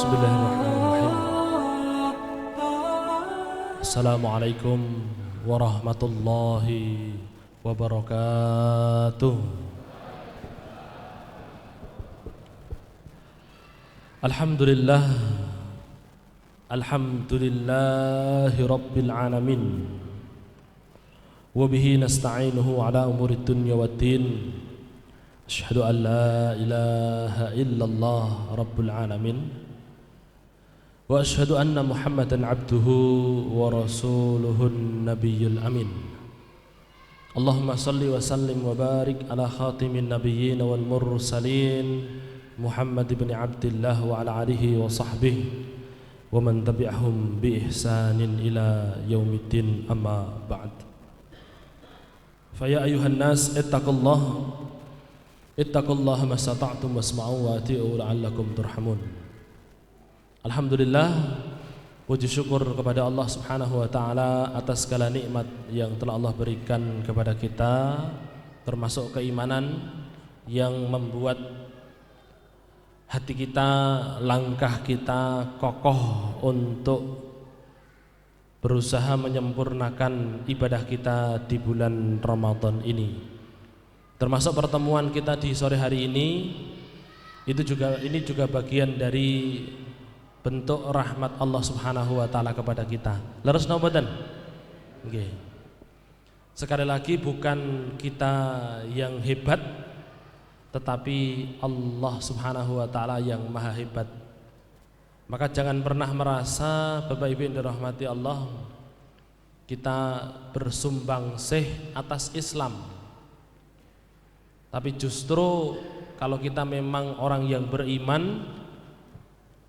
Bismillahirrahmanirrahim. Assalamualaikum warahmatullahi wabarakatuh. Alhamdulillah, alhamdulillahi rabbil alamin. Wa bihi nasta'inuhu ala umurid dunya waddin. Asyhadu an la ilaha illallah rabbul alamin. Wa asyhadu anna Muhammadan abduhu wa rasuluhun nabiyyul amin. Allahumma salli wa sallim wa barik ala khatimin nabiyyin wal mursalin Muhammad ibn Abdillah wa ala alihi wa sahbihi wa man tabi'ahum bi ihsanin ila yaumiddin, amma ba'd. Fa ya ayuhan nas ittaqullaha mastata'tum wasma'u wa ati'u la'allakum turhamun. Alhamdulillah, puji syukur kepada Allah Subhanahu wa taala atas segala nikmat yang telah Allah berikan kepada kita, termasuk keimanan yang membuat hati kita, langkah kita kokoh untuk berusaha menyempurnakan ibadah kita di bulan Ramadan ini. Termasuk pertemuan kita di sore hari ini, ini juga bagian dari bentuk rahmat Allah Subhanahu wa taala kepada kita. Leres napa mboten? Nggih. Sekali lagi, bukan kita yang hebat, tetapi Allah Subhanahu wa taala yang maha hebat. Maka jangan pernah merasa, Bapak Ibu yang dirahmati Allah, kita bersumbangsih atas Islam. Tapi justru kalau kita memang orang yang beriman,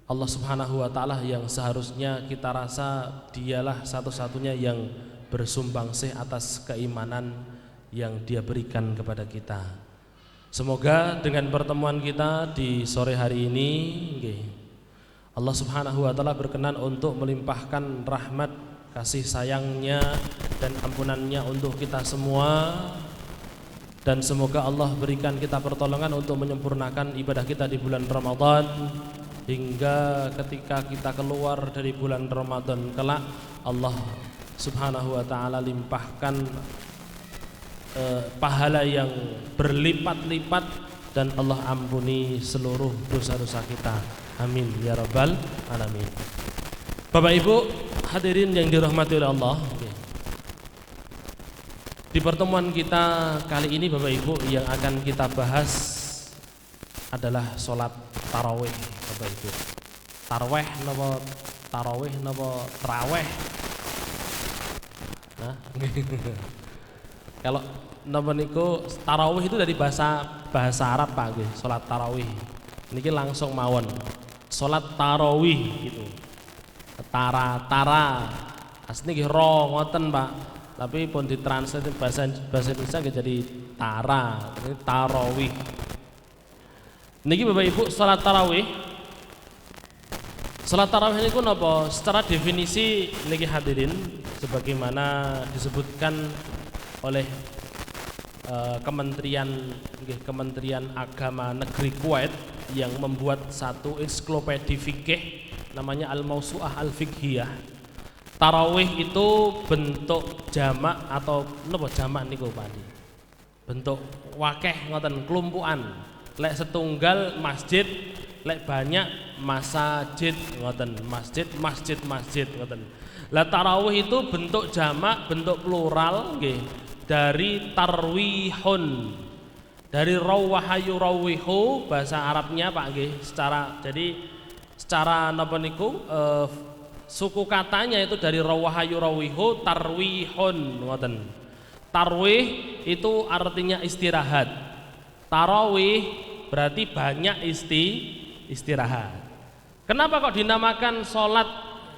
Allah Subhanahu wa taala yang seharusnya kita rasa dialah satu-satunya yang bersumbangsih atas keimanan yang Dia berikan kepada kita. Semoga dengan pertemuan kita di sore hari ini, Allah Subhanahu wa taala berkenan untuk melimpahkan rahmat, kasih sayangnya dan ampunannya untuk kita semua. Dan semoga Allah berikan kita pertolongan untuk menyempurnakan ibadah kita di bulan Ramadan, hingga ketika kita keluar dari bulan Ramadan kelak, Allah Subhanahu wa taala limpahkan pahala yang berlipat-lipat dan Allah ampuni seluruh dosa-dosa kita. Amin ya rabbal alamin. Bapak Ibu hadirin yang dirahmati oleh Allah, di pertemuan kita kali ini Bapak Ibu, yang akan kita bahas adalah sholat tarawih. Bapak Ibu, tarawih napa tarawih napa traweh? Nah, kalau napa niku tarawih itu dari bahasa Arab Pak nggih, sholat tarawih. Niki langsung mawon. Sholat tarawih gitu. Tara asli nggih ro ngoten Pak. Tapi pun ditranslate bahasa Indonesia jadi tara, ini tarawih. Niki Bapak Ibu, salat tarawih. Salat tarawih niku napa? Secara definisi niki hadirin, sebagaimana disebutkan oleh Kementerian Agama Negeri Kuwait yang membuat satu ensiklopedia fikih namanya Al-Mausu'ah Al-Fiqhiyah. Tarawih itu bentuk jamak atau napa jamak niku Pak? Bentuk wakeh ngoten, kelumpukan. Lek setunggal masjid, lek banyak masajid ngoten, masjid ngoten. Lah tarawih itu bentuk jamak, bentuk plural nggih, dari tarwihun. Dari rawaha yurawihu, bahasa Arabnya Pak nggih, secara napa niku suku katanya itu dari rawaha yurawihu tarwihun ngoten. Tarwih itu artinya istirahat. Tarawih berarti banyak istirahat. Kenapa kok dinamakan salat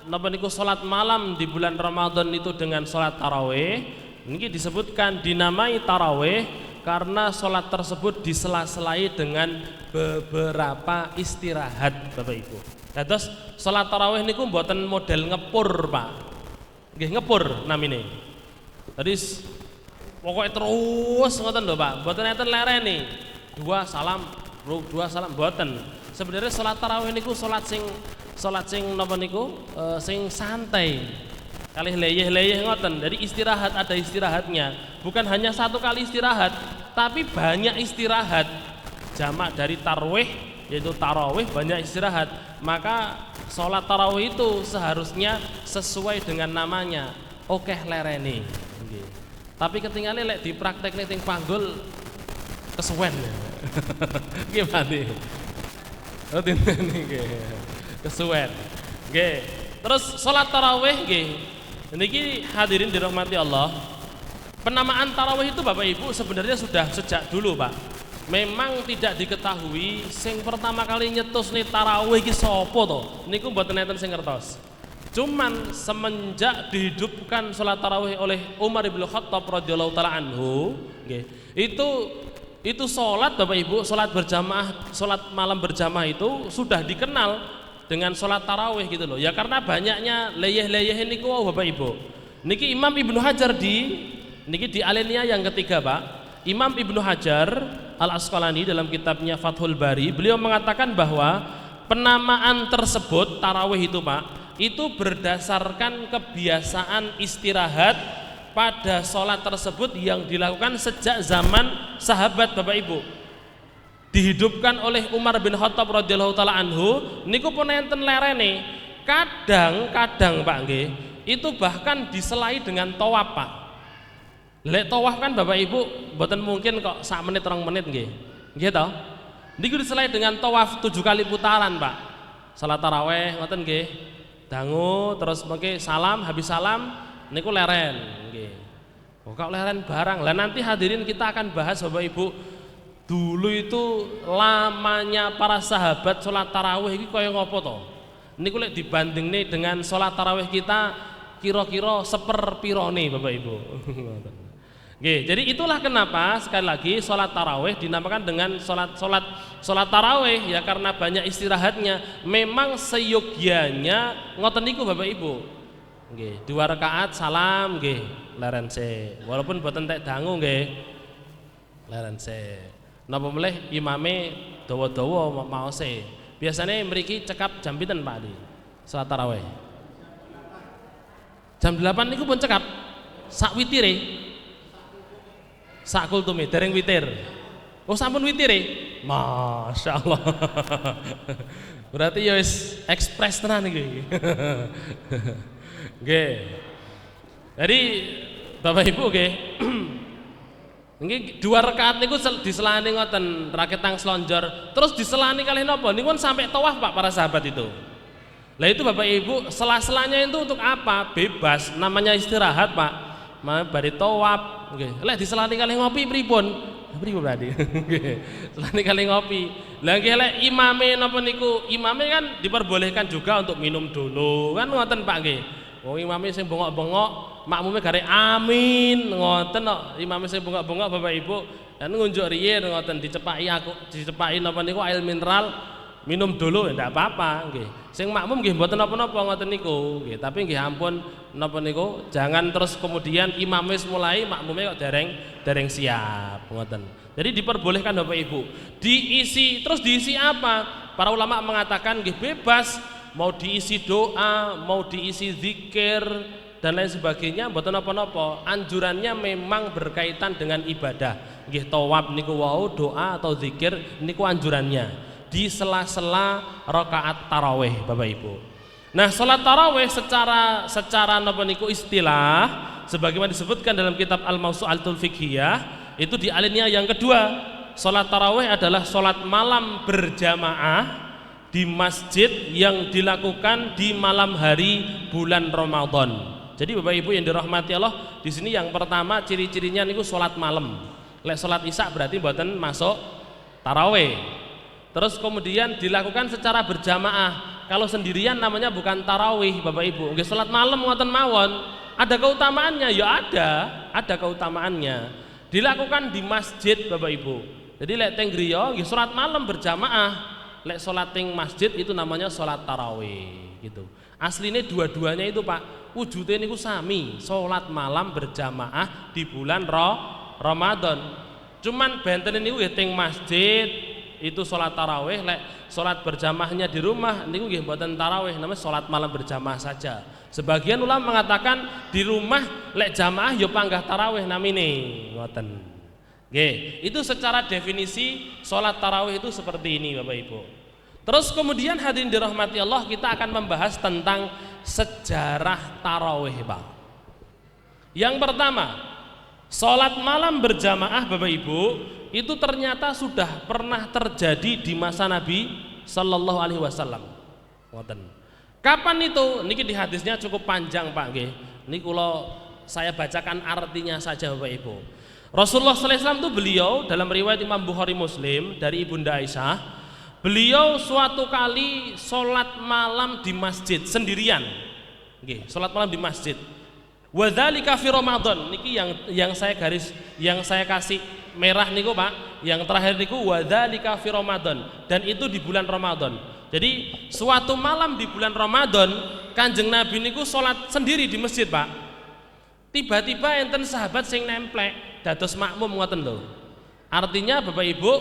napa niku salat malam di bulan Ramadan itu dengan salat tarawih? Ini disebutkan dinamai tarawih karena salat tersebut disela-selai dengan beberapa istirahat Bapak Ibu. Terus salat tarawih niku mboten model ngepur Pak. Nggih ngepur namine. Tadi pokoknya terus ngoten lho Pak. Mboten enten lereni. 2 salam mboten. Sebenarnya salat tarawih niku salat sing salat sing napa niku sing santai. Kalih leyeh-leyeh ngoten. Dari istirahat ada istirahatnya. Bukan hanya satu kali istirahat, tapi banyak istirahat. Jamak dari tarwih yaitu tarawih banyak istirahat. Maka sholat tarawih itu seharusnya sesuai dengan namanya. Okeh lereni. Tapi ketinggalan lek dipraktekne ting panggul kesuwen. Gimana? Oh tinten nggih. Kesuwen. Nggih. Terus sholat tarawih nggih. Niki hadirin dirahmati Allah. Penamaan tarawih itu Bapak Ibu sebenarnya sudah sejak dulu, Pak. Memang tidak diketahui sing pertama kali nyetus nih tarawih iki sapa to? Niku mboten enten sing ngertos. Cuman semenjak dihidupkan sholat tarawih oleh Umar bin Khattab radhiyallahu taala anhu, nggih. Itu sholat Bapak Ibu, sholat berjamaah, sholat malam berjamaah itu sudah dikenal dengan sholat tarawih gitu loh. Ya karena banyaknya leyeh-leyeh niku Bapak Ibu. Niki Imam Ibnu Hajar niki di alinea yang ketiga, Pak. Imam Ibnu Hajar Al-Asqalani dalam kitabnya Fathul Bari, beliau mengatakan bahwa penamaan tersebut tarawih itu, Pak, itu berdasarkan kebiasaan istirahat pada sholat tersebut yang dilakukan sejak zaman sahabat Bapak Ibu. Dihidupkan oleh Umar bin Khattab radhiyallahu taala anhu niku pun enten lerene. Kadang-kadang Pak nggih, itu bahkan diselai dengan tawaf, Pak. Lek tawaf kan Bapak Ibu mboten mungkin kok sak menit 2 menit nggih. Nggih to? Niku diselai dengan tawaf 7 kali putaran, Pak. Salat tarawih ngoten nggih. Dangu terus mengke salam, habis salam niku leren nggih. Kok leren barang. Lah nanti hadirin kita akan bahas Bapak Ibu. Dulu itu lamanya para sahabat sholat tarawih ini kaya ngopo to? Niku lek dibandingne dengan sholat tarawih kita kira-kira seperpirone Bapak Ibu. Oke, jadi itulah kenapa sekali lagi sholat tarawih dinamakan dengan sholat tarawih ya karena banyak istirahatnya. Memang seyogyanya ngoten niku Bapak Ibu. Oke, 2 rakaat salam nggih, leren se. Walaupun boten tek dangu nggih, leren se. Napa meleh imame dawa-dawa maose. Biasanya mriki cekap jam pinten Pak di salat tarawih? Jam 8 niku pun cekap. Sak witire. Sak kultume dereng witir. Oh sampun witire. Masyaallah. Berarti ya wis ekspres tenan iki. Nggih. Jadi Bapak Ibu nggih nggih 2 rakaat niku diselani ngoten raketang slonjor terus diselani kalih napa niku sampai tawaf Pak para sahabat itu. Lah itu Bapak Ibu sela-selanya itu untuk apa? Bebas namanya istirahat Pak. Bari tawaf nggih. Lek diselani kalih ngopi pripun? Pripun berarti? Nggih. Selani kalih ngopi. Lah nggih lek imame napa niku imame kan diperbolehkan juga untuk minum dulu kan ngoten Pak nggih. Wong imame sing bengok-bengok makmume gare amin ngoten kok imam sing bengok-bengok Bapak Ibu dan ngunjuk riyin ngoten dicepaki napa niku air mineral minum dulu ndak apa-apa nggih. Sing makmum nggih mboten napa-napa ngoten niku nggih, tapi nggih ampun napa niku jangan terus kemudian imam wis mulai makmume kok dereng siap ngoten. Jadi diperbolehkan Bapak Ibu. Diisi apa? Para ulama mengatakan nggih bebas mau diisi doa, mau diisi zikir dan lain sebagainya mboten napa-napa. Anjurannya memang berkaitan dengan ibadah. Nggih tawaf niku wau doa atau zikir niku anjurannya di sela-sela rakaat tarawih Bapak Ibu. Nah, salat tarawih secara napa niku istilah sebagaimana disebutkan dalam kitab Al-Mawsu'atul Fiqhiyah itu di alinea yang kedua. Salat tarawih adalah salat malam berjamaah di masjid yang dilakukan di malam hari bulan Ramadan. Jadi Bapak Ibu yang dirahmati Allah, di sini yang pertama ciri-cirinya niku salat malam. Lek salat Isya berarti mboten masuk tarawih. Terus kemudian dilakukan secara berjamaah. Kalau sendirian namanya bukan tarawih Bapak Ibu. Nggih salat malam ngoten mawon. Ada keutamaannya? Ya ada keutamaannya. Dilakukan di masjid Bapak Ibu. Jadi lek teng griya nggih salat malam berjamaah. Lek sholat ting masjid itu namanya sholat tarawih gitu. Aslinya dua-duanya itu Pak wujudnya niku sami, sholat malam berjamaah di bulan Ramadan. Cuman benten niku ya ting masjid itu salat tarawih, lek salat berjamaahnya di rumah niku nggih mboten tarawih, namanya salat malam berjamaah saja. Sebagian ulama mengatakan di rumah lek jamaah ya panggah tarawih namine, ngoten. Nggih, itu secara definisi salat tarawih itu seperti ini Bapak Ibu. Terus kemudian hadirin dirahmati Allah, kita akan membahas tentang sejarah tarawih, Pak. Yang pertama, salat malam berjamaah Bapak Ibu itu ternyata sudah pernah terjadi di masa Nabi Sallallahu Alaihi Wasallam. Kapan itu? Niki di hadisnya cukup panjang Pak nggih. Niki kalau saya bacakan artinya saja Bapak Ibu. Rasulullah Sallallahu Alaihi Wasallam itu beliau dalam riwayat Imam Bukhari Muslim dari Ibunda Aisyah, beliau suatu kali sholat malam di masjid sendirian. Nggih, sholat malam di masjid. Wadzalika fi Ramadan. Niki yang saya kasih merah niku Pak, yang terakhir niku wadzalika fi Ramadan, dan itu di bulan Ramadan. Jadi suatu malam di bulan Ramadan Kanjeng Nabi niku sholat sendiri di masjid Pak. Tiba-tiba enten sahabat sing nemplek dados makmum ngoten lho. Artinya Bapak Ibu,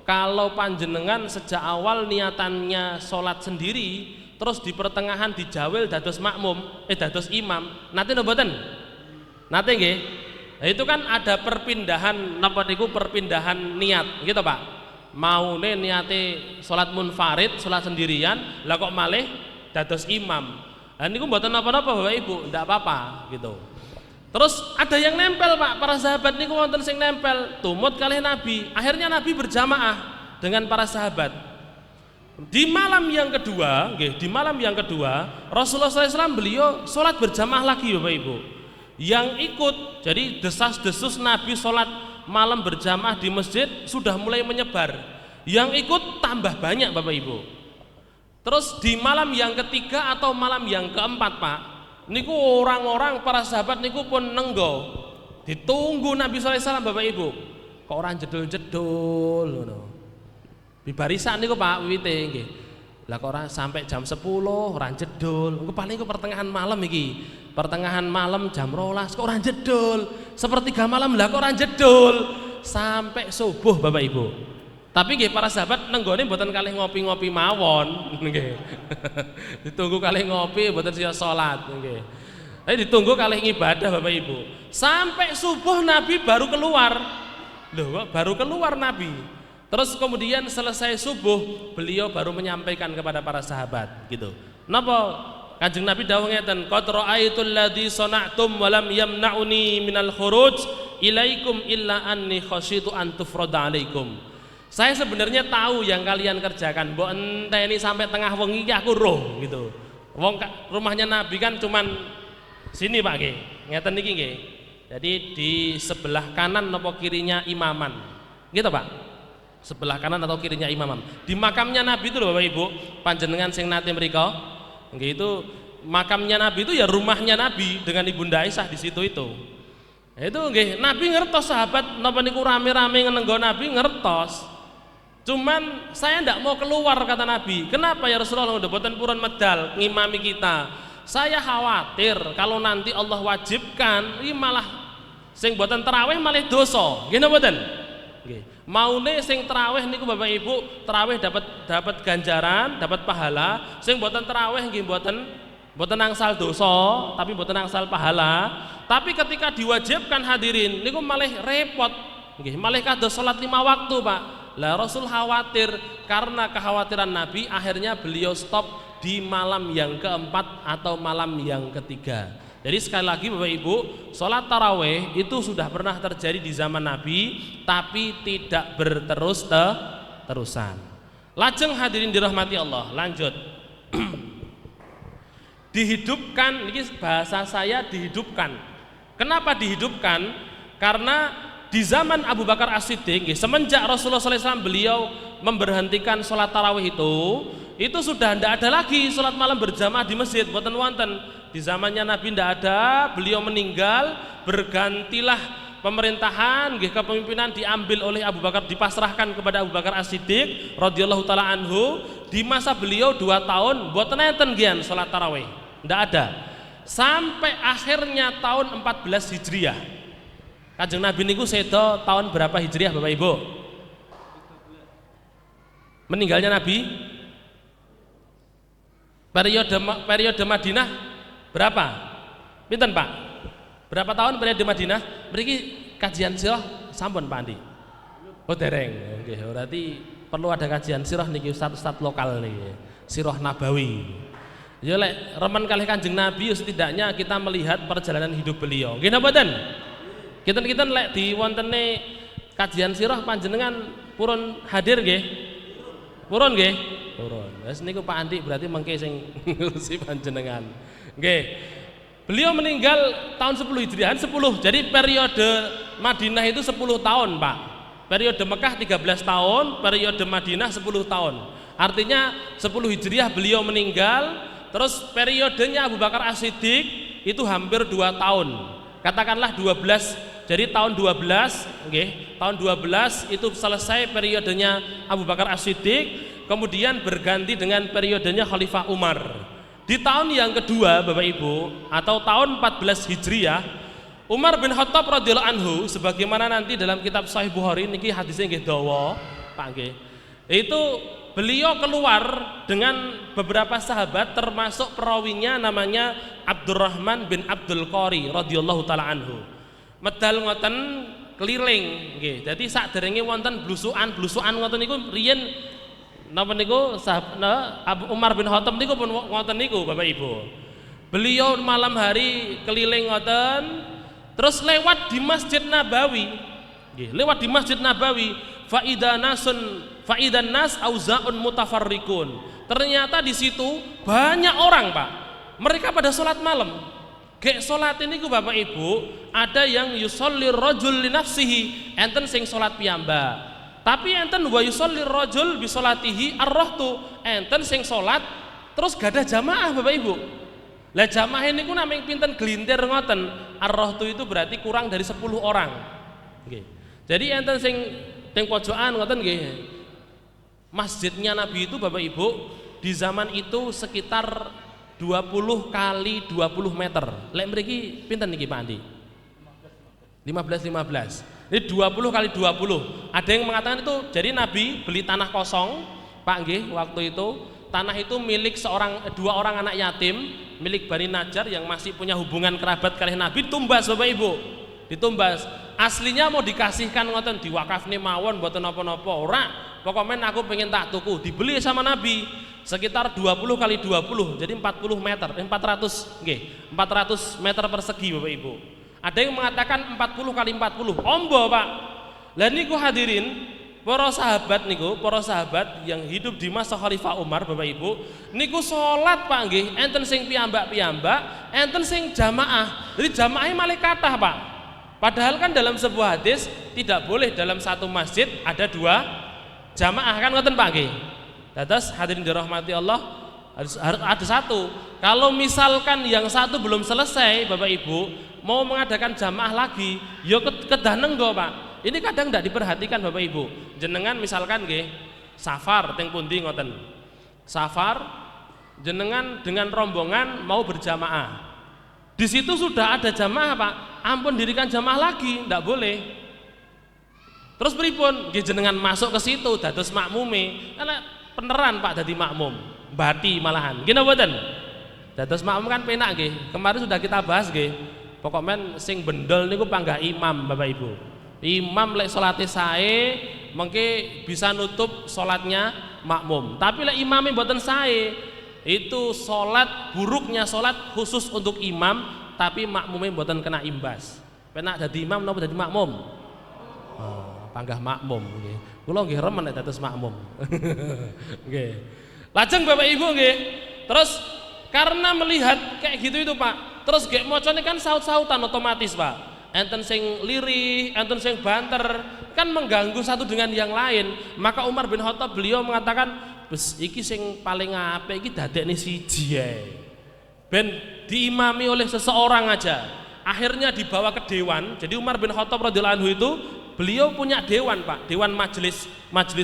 kalau panjenengan sejak awal niatannya sholat sendiri, terus di pertengahan dijawil dados makmum, dados imam, nate mboten? Nate nggih. Nah, itu kan ada perpindahan napa niku, perpindahan niat gitu Pak. Maune niate sholat munfarid, sholat sendirian, lah kok malih dados imam. Lah niku mboten napa-napa Bapak Ibu, ndak apa-apa gitu. Terus ada yang nempel Pak, para sahabat niku wonten sing nempel tumut kalih Nabi. Akhirnya Nabi berjamaah dengan para sahabat. Di malam yang kedua, nggih, di malam yang kedua Rasulullah SAW beliau sholat berjamaah lagi Bapak Ibu. Yang ikut, jadi desas-desus Nabi sholat malam berjamaah di masjid sudah mulai menyebar. Yang ikut tambah banyak Bapak Ibu. Terus di malam yang ketiga atau malam yang keempat Pak, niku orang-orang para sahabat niku pun nenggo ditunggu Nabi SAW Bapak Ibu. Kok orang jedul-jedul ngono. Di barisan niku Pak wiwite nggih. Lah kok ora sampai jam 10 ora jedul. Engko paling pertengahan malam iki. Pertengahan malam jam 12 kok ora jedul. Sepertiga malam lah kok ora jedul. Sampai subuh Bapak Ibu. Tapi nggih para sahabat nenggone mboten kalih ngopi-ngopi mawon nggih. Ditunggu kalih ngopi mboten siya salat nggih. Tapi ditunggu kalih ibadah Bapak Ibu. Sampai subuh Nabi baru keluar. Loh kok baru keluar Nabi? Terus kemudian selesai subuh beliau baru menyampaikan kepada para sahabat gitu. Napa Kanjeng Nabi dawuh ngeten, qad ra'aitul ladzi sana'tum wa lam yamna'uni minal khuruj ilaikum illa anni khasyitu an tufrada alaikum. Saya sebenarnya tahu yang kalian kerjakan, mbok enteni sampai tengah wengi iki aku roh gitu. Wong rumahnya Nabi kan cuman sini Pak nggih. Ngeten niki nggih. Jadi di sebelah kanan napa kirinya imaman. Gitu Pak. Sebelah kanan atau kirinya imam. Di makamnya Nabi itu loh Bapak Ibu, panjenengan sing nate mriko, nggih, itu makamnya Nabi itu ya rumahnya Nabi dengan Ibunda Aisyah di situ itu. Itu nggih, Nabi ngertos sahabat napa niku rame-rame ngenenggo Nabi ngertos. Cuman saya ndak mau keluar kata Nabi. Kenapa ya Rasulullah, udah boten purun medal ngimami kita. Saya khawatir kalau nanti Allah wajibkan, ini malah sing boten tarawih malah dosa. Nggih napa boten? Nggih. Maune sing tarawih niku Bapak Ibu, tarawih dapat ganjaran, dapat pahala. Sing mboten tarawih nggih mboten angsal dosa, tapi mboten angsal pahala. Tapi ketika diwajibkan hadirin niku malah repot. Nggih, malah kados salat 5 waktu, Pak. Lah Rasul khawatir, karena kekhawatiran Nabi akhirnya beliau stop di malam yang keempat atau malam yang ketiga. Jadi sekali lagi Bapak Ibu, sholat tarawih itu sudah pernah terjadi di zaman Nabi, tapi tidak berterus-terusan. Lajeng hadirin dirahmati Allah, lanjut. Dihidupkan, ini bahasa saya dihidupkan. Kenapa dihidupkan? Karena di zaman Abu Bakar As-Siddiq, semenjak Rasulullah SAW beliau memberhentikan sholat tarawih itu sudah tidak ada lagi sholat malam berjamaah di masjid, boten wonten. Di zamannya Nabi tidak ada, beliau meninggal, bergantilah pemerintahan, kepemimpinan diambil oleh Abu Bakar, dipasrahkan kepada Abu Bakar As-Siddiq radhiyallahu taala anhu. Di masa beliau 2 tahun boten enten gian salat tarawih, tidak ada. Sampai akhirnya tahun 14 Hijriah. Kanjeng Nabi niku sedo tahun berapa Hijriah Bapak Ibu? meninggalnya Nabi, periode Madinah berapa? Pinten Pak? Berapa tahun periode Madinah? Mriki kajian sirah sampun Pak Andi. Oh dereng. Oke, berarti perlu ada kajian sirah niki ustaz-ustaz lokal niki. Sirah Nabawi. Ya lek remen kalih Kanjeng Nabi setidaknya kita melihat perjalanan hidup beliau. Nggih napa mboten? Kinten-kinten lek diwontene kajian sirah panjenengan purun hadir nggih? Purun nggih? Purun. Wes niku Pak Andi berarti mengke sing ngurusi panjenengan. Nggih. Beliau meninggal tahun 10 Hijriah, 10. Jadi periode Madinah itu 10 tahun, Pak. Periode Mekah 13 tahun, periode Madinah 10 tahun. Artinya 10 Hijriah beliau meninggal. Terus periodenya Abu Bakar As-Siddiq itu hampir 2 tahun. Katakanlah 12. Jadi tahun 12, okay, tahun 12 itu selesai periodenya Abu Bakar As-Siddiq, kemudian berganti dengan periodenya Khalifah Umar. Di tahun yang kedua, Bapak Ibu, atau tahun 14 Hijriah, Umar bin Khattab radhiyallahu anhu, sebagaimana nanti dalam kitab Sahih Bukhari niki hadisnya nggih dawa, Pak nggih. Itu beliau keluar dengan beberapa sahabat termasuk perawinya namanya Abdurrahman bin Abdul Qari radhiyallahu taala anhu. Medal ngoten keliling nggih. Dadi sakderenge wonten blusukan ngoten niku riyen napa niku Abu Umar bin Khattab niku pun ngoten niku Bapak Ibu. Beliau malam hari keliling ngoten terus lewat di Masjid Nabawi. Nggih, lewat di Masjid Nabawi Fa'idan nas auzaun mutafarrikun. Ternyata di situ banyak orang, Pak. Mereka pada sholat malam. Gek sholat ini ku Bapak Ibu, ada yang yusollir rajul li nafsihi, enten sing sholat piyambak. Tapi enten wa yusollir rajul bi sholatihi ar-rahtu, enten sing sholat terus gadah jamaah Bapak Ibu. Lah jamaah ini ku namanya pinten gelintir ngoten. Ar-rahtu itu berarti kurang dari 10 orang. Nggih. Jadi enten sing teng pojokan ngoten nggih. Masjidnya Nabi itu Bapak Ibu di zaman itu sekitar 20 kali 20 meter. Lek mriki pinten niki Pak Andi? 15. Ini 20 kali 20. Ada yang mengatakan itu jadi Nabi beli tanah kosong, Pak nggih, waktu itu tanah itu milik dua orang anak yatim, milik Bani Najjar yang masih punya hubungan kerabat kalih Nabi, ditumbas Bapak Ibu. Ditumbas. Aslinya mau dikasihkan ngoten diwakafne mawon mboten napa-napa ora. Pokoknya aku pengen tak tuku, dibeli sama Nabi sekitar 20 kali 20, jadi 40 meter, 400 nggih, 400 meter persegi Bapak Ibu. Ada yang mengatakan 40 kali 40, ombo Pak. Lah niku hadirin, para sahabat niku, para sahabat yang hidup di masa Khalifah Umar Bapak Ibu, niku salat Pak nggih, enten sing piyambak-piyambak, enten sing jamaah. Jadi jamaahnya malah kathah Pak. Padahal kan dalam sebuah hadis tidak boleh dalam satu masjid ada 2 jamaah kan ngoten Pak nggih. Dados hadirin dirahmati Allah harus ada satu. Kalau misalkan yang satu belum selesai Bapak Ibu mau mengadakan jamaah lagi, ya kedah nenggo Pak. Ini kadang tidak diperhatikan Bapak Ibu. Jenengan misalkan nggih safar teng pundi ngoten. Safar jenengan dengan rombongan mau berjamaah. Di situ sudah ada jamaah Pak. Ampun dirikan jamaah lagi, tidak boleh. Terus pripun? Nggih jenengan masuk ke situ dados makmume. Karena beneran Pak dadi makmum, bati malahan. Nggih napa mboten? Dados makmum kan penak nggih. Kemarin sudah kita bahas nggih. Pokoknya sing bendol niku panggah imam Bapak Ibu. Imam lek salate sae mengke bisa nutup salatnya makmum. Tapi lek imame mboten sae, itu salat buruknya salat khusus untuk imam, tapi makmumnya mboten kena imbas. Penak dadi imam napa dadi makmum? Panggah makmum nggih. Kula nggih remen nek dados makmum. Nggih. Lajeng Bapak Ibu nggih. Terus karena melihat kayak gitu itu Pak, terus gek macane kan saut-sautan otomatis Pak. Enten sing lirih, enten sing banter, kan mengganggu satu dengan yang lain. Maka Umar bin Khattab beliau mengatakan, "Bes iki sing paling apik iki dadekne siji ae." Ben diimami oleh seseorang aja. Akhirnya dibawa ke dewan. Jadi Umar bin Khattab radhiyallahu anhu itu beliau punya dewan Pak, dewan majelis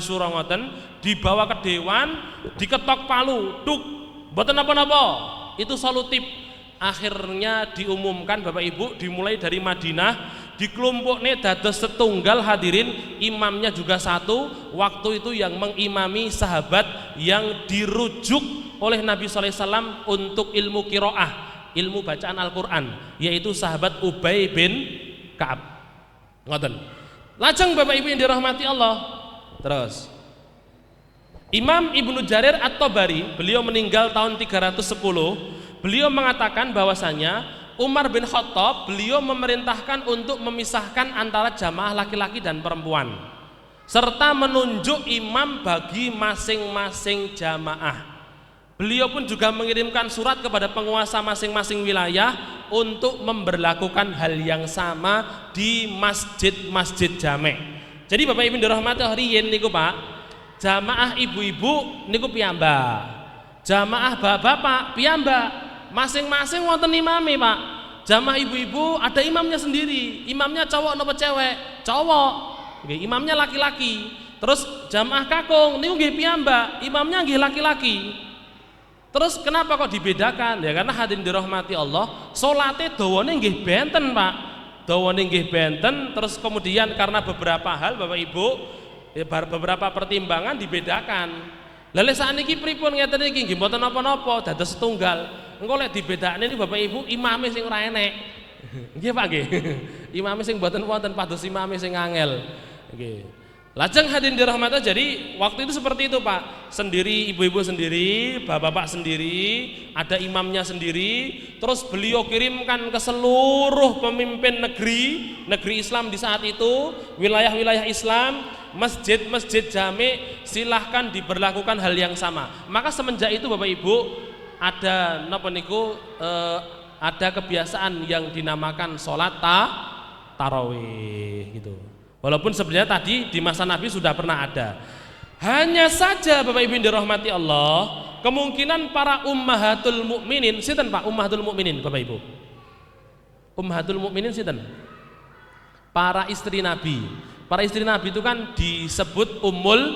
surah ngoten, dibawa ke dewan, diketok palu, duk, mboten napa-napa. Itu solutif. Akhirnya diumumkan Bapak Ibu dimulai dari Madinah dikelompokne dados setunggal hadirin, imamnya juga satu. Waktu itu yang mengimami sahabat yang dirujuk oleh Nabi sallallahu alaihi wasallam untuk ilmu qiraah, ilmu bacaan Al-Qur'an, yaitu sahabat Ubay bin Ka'ab. Ngoten. Lajeng Bapak Ibu yang dirahmati Allah. Terus Imam Ibnu Jarir At-Tabari, beliau meninggal tahun 310. Beliau mengatakan bahwasanya Umar bin Khattab beliau memerintahkan untuk memisahkan antara jamaah laki-laki dan perempuan, serta menunjuk imam bagi masing-masing jamaah. Beliau pun juga mengirimkan surat kepada penguasa masing-masing wilayah untuk memberlakukan hal yang sama di masjid-masjid jami'. Jadi Bapak Ibu dirahmati riyen niku Pak, jamaah ibu-ibu niku piyambak, jamaah bapak-bapak piyambak, masing-masing wonten imame Pak. Jamaah ibu-ibu ada imamnya sendiri, imamnya cowok napa cewek? Cowok. Nggih, imamnya laki-laki. Terus jamaah kakung niku nggih piyambak, imamnya nggih laki-laki. Terus kenapa kok dibedakan? Ya karena hadirin dirahmati Allah, salate dawane nggih benten Pak. Dawane nggih benten, terus kemudian karena beberapa hal Bapak Ibu, ya, beberapa pertimbangan dibedakan. Lha sakniki pripun ngeten iki nggih mboten napa-napa dados setunggal. Engko lek dibedakne iki Bapak Ibu imame sing ora enek. Nggih Pak nggih. Imame sing mboten wonten pados imame sing angel. Nggih. Lajeng hadirin dirahmati, jadi waktu itu seperti itu Pak. Sendiri, ibu-ibu sendiri, bapak-bapak sendiri, ada imamnya sendiri. Terus beliau kirimkan ke seluruh pemimpin negeri Islam di saat itu, wilayah-wilayah Islam, masjid-masjid jami' silahkan diberlakukan hal yang sama. Maka semenjak itu Bapak Ibu ada napa niku ada kebiasaan yang dinamakan sholat tarawih gitu. Walaupun sebenarnya tadi di masa Nabi sudah pernah ada. Hanya saja Bapak Ibu yang dirahmati Allah, kemungkinan para ummahatul mukminin, sinten Pak ummahatul mukminin Bapak Ibu? Ummahatul mukminin sinten? Para istri Nabi. Para istri Nabi itu kan disebut ummul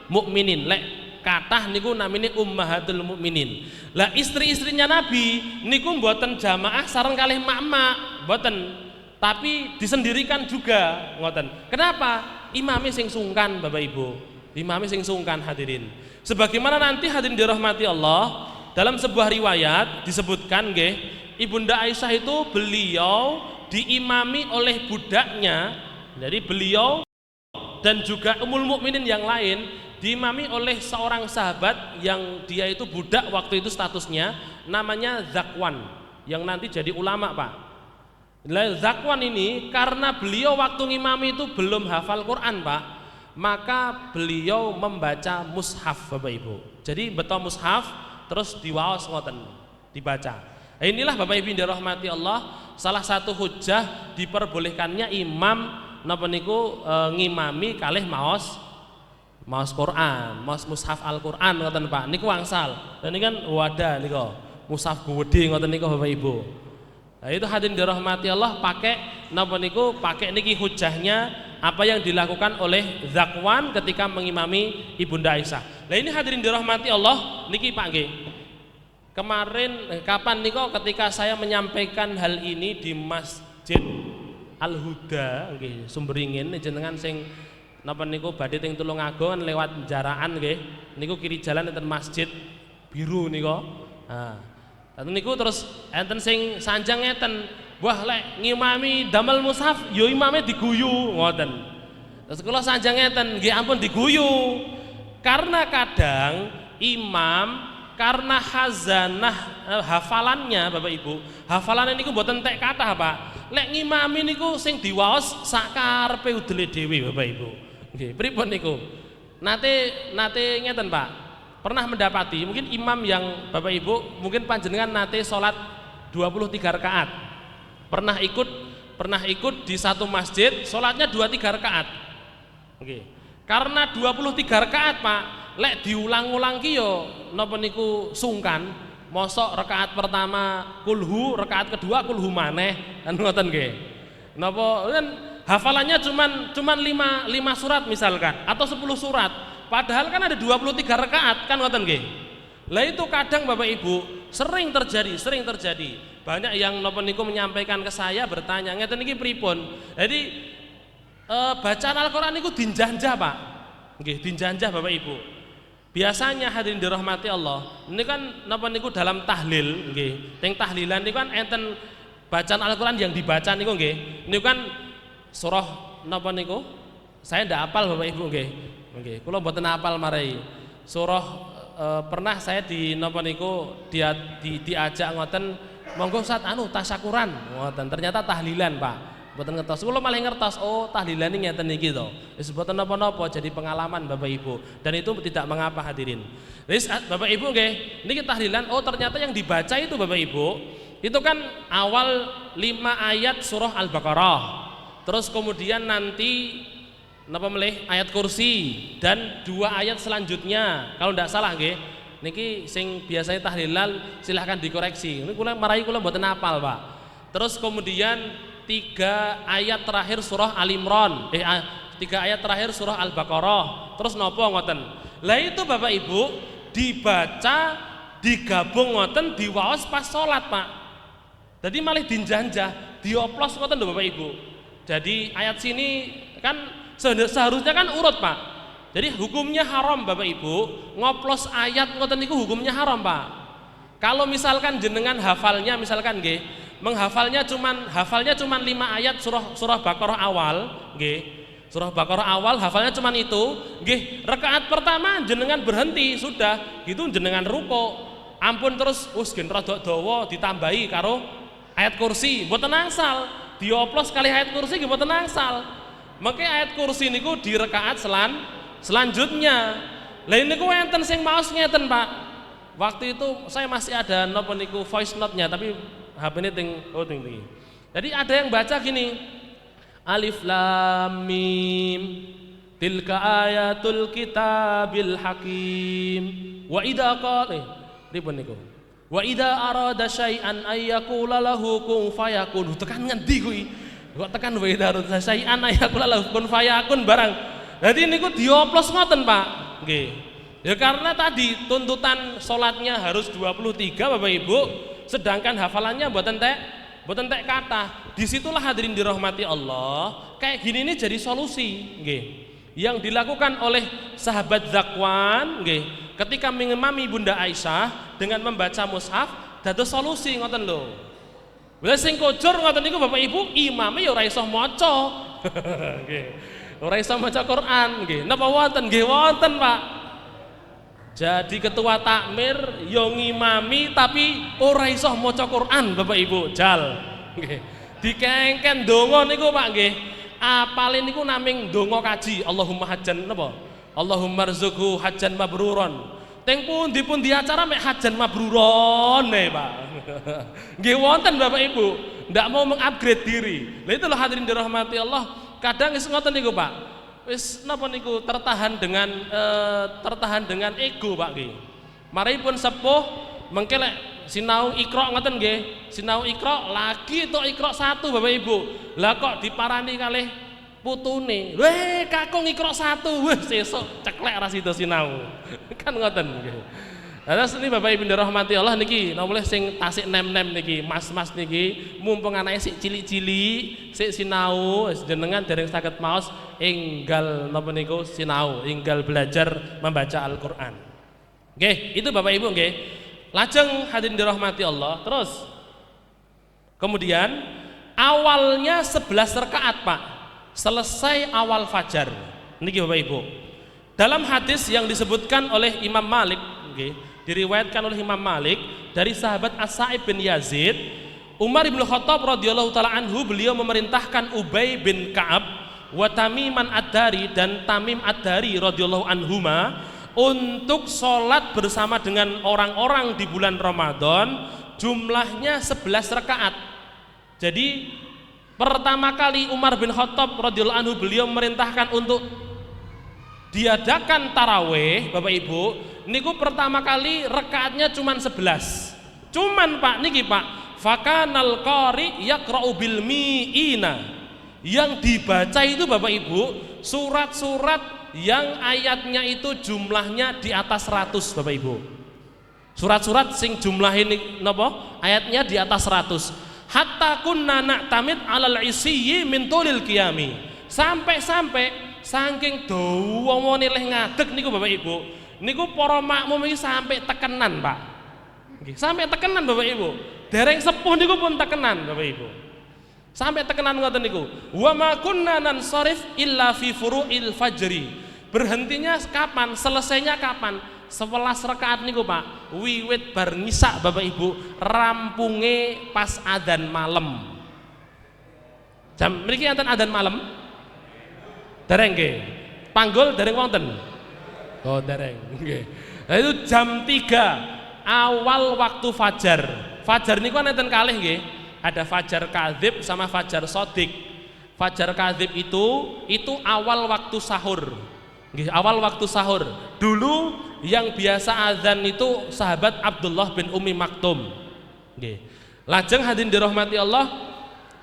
mukminin. Lek kathah niku namine ummahatul mukminin. Lah istri-istrinya Nabi niku mboten jamaah sareng kalih mak-mak, mboten. Tapi disendirikan juga, ngoten. Kenapa? Imame sing sungkan Bapak Ibu. Imame sing sungkan hadirin. Sebagaimana nanti hadirin dirahmati Allah, dalam sebuah riwayat disebutkan nggih, Ibunda Aisyah itu beliau diimami oleh budaknya. Jadi beliau dan juga Ummul Mukminin yang lain diimami oleh seorang sahabat yang dia itu budak waktu itu statusnya, namanya Zakwan, yang nanti jadi ulama Pak. Zakwan ini karena beliau waktu ngimami itu belum hafal Quran Pak, maka beliau membaca mushaf Bapak Ibu. Jadi betul mushaf terus diwaos ngoten dibaca. Nah, inilah Bapak Ibu yang dirahmati Allah, salah satu hujjah diperbolehkannya imam napa niku ngimami kalih maos Quran, maos mushaf Al-Qur'an ngoten Pak. Niku angsal. Dan ini kan wadah niku mushaf gede ngoten niku Bapak Ibu. Nah, itu hadirin dirahmati Allah, pakai napa niku, pakai niki hujahnya apa yang dilakukan oleh Zakwan ketika mengimami Ibunda Aisyah. Nah, ini hadirin dirahmati Allah, niki Pak nggih. Kemarin kapan niku ketika saya menyampaikan hal ini di Masjid Al-Huda nggih, Sumberingin jenengan sing napa niku badhe teng Tulungagung lewat jaraan nggih. Niku kiri jalan enten masjid biru niku. Nah, niku terus enten sing sanjang ngeten, wah lek ngimami damel mushaf yo imame diguyu ngoten. Terus kula sanjang ngeten, nggih ampun diguyu. Karena kadang imam karena hazanah hafalannya Bapak Ibu, hafalannya niku mboten tek kathah Pak. Lek ngimami niku sing diwaos sakarepe udele dhewe Bapak Ibu. Nggih, pripun niku? Nate ngeten Pak. Pernah mendapati mungkin imam yang Bapak Ibu mungkin panjenengan nate sholat 23 rakaat. Pernah ikut di satu masjid sholatnya 23 rakaat. Oke. Karena 23 rakaat Pak, lek diulang-ulang ki yo napa niku sungkan. Mosok rakaat pertama kulhu, rakaat kedua kulhu maneh, kan ngoten nggih. Napa kan hafalannya cuman 5 surat misalkan atau 10 surat. Padahal kan ada 23 rakaat kan ngoten nggih. Lah itu kadang Bapak Ibu sering terjadi. Banyak yang napa niku menyampaikan ke saya bertanya, ngeten niki pripun? Jadi bacaan Al-Qur'an niku dinjanjah, Pak. Nggih, dinjanjah Bapak Ibu. Biasanya hadirin dirahmati Allah, ini kan napa niku dalam tahlil nggih. Teng tahlilan niku kan enten bacaan Al-Qur'an yang dibaca niku nggih. Niku kan surah napa niku? Saya ndak hafal Bapak Ibu nggih. Nggih, kula mboten hafal marai. Surah pernah saya di napa niku diajak ngoten, monggo Ustaz tasyakuran ngoten. Ternyata tahlilan, Pak. Mboten ngertos. Kula malah ngertos, oh tahlilan ini ngeten iki to. Wis mboten napa-napa, jadi pengalaman Bapak Ibu. Dan itu tidak mengapa hadirin. Wis Bapak Ibu nggih, niki tahlilan, oh ternyata yang dibaca itu Bapak Ibu, itu kan awal 5 ayat surah Al-Baqarah. Terus kemudian nanti napa melih ayat kursi dan 2 ayat selanjutnya. Kalau tidak salah nggih, niki sing biasanya tahlilan silahkan dikoreksi. Ini kula marai kula mboten hafal, Pak. Terus kemudian 3 ayat terakhir surah Al-Imran, 3 ayat terakhir surah Al-Baqarah. Terus nopo ngoten. Lah itu Bapak Ibu dibaca digabung ngoten diwaos pas salat, Pak. Jadi malah dinjanjah, dioplos ngoten lho Bapak Ibu. Jadi ayat sini kan seharusnya kan urut, Pak. Jadi hukumnya haram Bapak Ibu, ngoplos ayat ngoten niku hukumnya haram, Pak. Kalau misalkan jenengan hafalnya misalkan nggih, hafalnya cuman 5 ayat surah Baqarah awal, nggih. Surah Baqarah awal hafalnya cuman itu, nggih. Rakaat pertama jenengan berhenti sudah, gitu jenengan ruko. Ampun terus gen rada dawa ditambahi karo ayat kursi, mboten angsal. Dioplos kali ayat kursi nggih mboten angsal. Maka ayat kursi niku di rakaat selanjutnya. Lah niku enten sing maos ngeten, Pak. Waktu itu saya masih ada napa niku voice note-nya, tapi HP ini tinggi. Jadi ada yang baca gini, Alif Lam Mim tilka ayatul kitabil hakim wa idza qala ribun niku wa idza arada syai'an ayyaqula lahu kun fayakun. Tekan ngendi kuwi? Kok tekan wa idza arada syai'an ayyaqula lahu kun fayakun barang. Jadi niku dioplos ngoten, Pak. Nggih. Ya karena tadi tuntutan salatnya harus 23 Bapak Ibu, sedangkan hafalannya mboten tek kata. Disitulah hadirin dirahmati Allah, kayak gini ini jadi solusi nggih. Yang dilakukan oleh sahabat Zakwan nggih, ketika mengimami Bunda Aisyah dengan membaca mushaf, dados solusi ngoten lho. Lha sing kojor ngoten niku Bapak Ibu, imame ya ora iso maca. Nggih. Ora iso maca Quran nggih. Napa wonten? Nggih wonten, Pak. Jadi ketua takmir yo ngimami tapi ora iso maca Quran Bapak Ibu, jal. Nggih. Dikengken donga niku Pak nggih. Apalin niku naming donga kaji, Allahumma hajjan napa? Allahumma rzuqhu hajjan mabruron. Teng pundi acara mek hajjan mabruron Pak. Nggih wonten Bapak Ibu, ndak mau mengupgrade diri. Lah itulah hadirin dirahmati Allah, kadang wis ngoten niku Pak. Wis napa niku tertahan dengan ego Pak nggih. Maripun sepuh mengke lek sinau Iqra ngoten nggih. Sinau Iqra lagi tok Iqra 1 Bapak Ibu. Lah kok diparani kalih putune. Weh kakung Iqra 1 wis sesuk ceklek ra sida sinau. Kan ngoten nggih. Terus ini Bapak Ibu dirahmati Allah niki nomor sing tasik nem-nem niki, mas-mas niki mumpung anake sik cilik-cilik, sik sinau, jenengan dereng saged maos enggal napa niku sinau, enggal belajar membaca Al-Qur'an. Nggih, itu Bapak Ibu nggih. Lajeng hadirin dirahmati Allah. Terus kemudian awalnya 11 rakaat, Pak. Selesai awal fajar. Niki Bapak Ibu. Dalam hadis yang disebutkan oleh Imam Malik nggih, diriwayatkan oleh Imam Malik dari sahabat As-Sa'ib bin Yazid, Umar bin Khattab radhiyallahu taala anhu, beliau memerintahkan Ubay bin Ka'ab wa Tamiman Ad-Dari dan Tamim Ad-Dari radhiyallahu anhuma untuk sholat bersama dengan orang-orang di bulan Ramadan, jumlahnya 11 rakaat. Jadi pertama kali Umar bin Khattab radhiyallahu anhu beliau memerintahkan untuk diadakan taraweh Bapak Ibu, niku pertama kali rakaatnya cuman 11. Cuman Pak niki Pak, fakanal qari yaqra'u bil mi'ina. Yang dibaca itu Bapak Ibu surat-surat yang ayatnya itu jumlahnya di atas 100 Bapak Ibu. Surat-surat sing jumlah ini napa? Ayatnya di atas 100. Hatta kunna na'tamid 'alal isiyyi min tulil qiyami. Sampai-sampai saking dawane leh ngadeg niku Bapak Ibu. Niku para makmum iki sampai tekenan, Pak. Nggih, sampai tekenan Bapak Ibu. Dereng sepuh niku pun tekenan Bapak Ibu. Sampai tekenan ngoten niku. Wa ma kunna nansarif illa fi furu'il fajri. Berhentinya kapan? Selesainya kapan? 11 rakaat niku Pak, wiwit bar ngisa Bapak Ibu, rampunge pas adzan malam. Jam mriki enten adzan malam? Dereng nggih. Panggul dereng wonten. Oh, dereng. Nggih. Nah, itu jam 3 awal waktu fajar. Fajar niku enten kalih nggih. Ada fajar kadzib sama fajar shadiq. Fajar kadzib itu awal waktu sahur. Nggih, awal waktu sahur. Dulu yang biasa azan itu sahabat Abdullah bin Ummi Maktum. Nggih. Lajeng hadirin dirahmati Allah,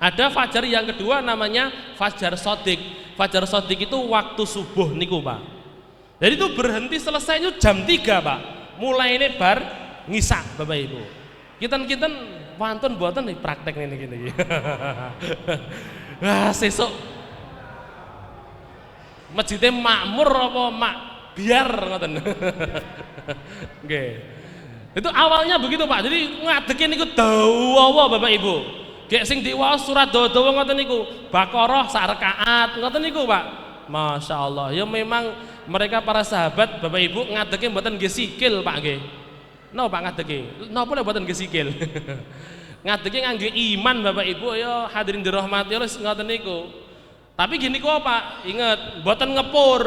ada fajar yang kedua namanya fajar shadiq. Fajar shadiq itu waktu subuh niku, Pak. Jadi itu berhenti selesai itu jam 3, Pak. Mulai ini bar ngisa, Bapak Ibu. Kinten-kinten wonten mboten nih praktek ini gini. Wah, sesuk masjidnya makmur apa biar ngoten. Nggih. Itu awalnya begitu, Pak. Jadi ngadege niku dawa Bapak Ibu. Gek sing diwaos surat dawa-dawa ngoten niku. Baqarah sak rakaat ngoten niku, Pak. Masya Allah. Ya memang mereka para sahabat Bapak Ibu ngadege mboten nggih sikil, Pak nggih. Napa Pak ngadege? Napa nek mboten nggih sikil? Ngadege ngangge iman Bapak Ibu ya hadirin dirahmati Allah ngoten niku. Tapi gini kok Pak, ingat mboten ngepur.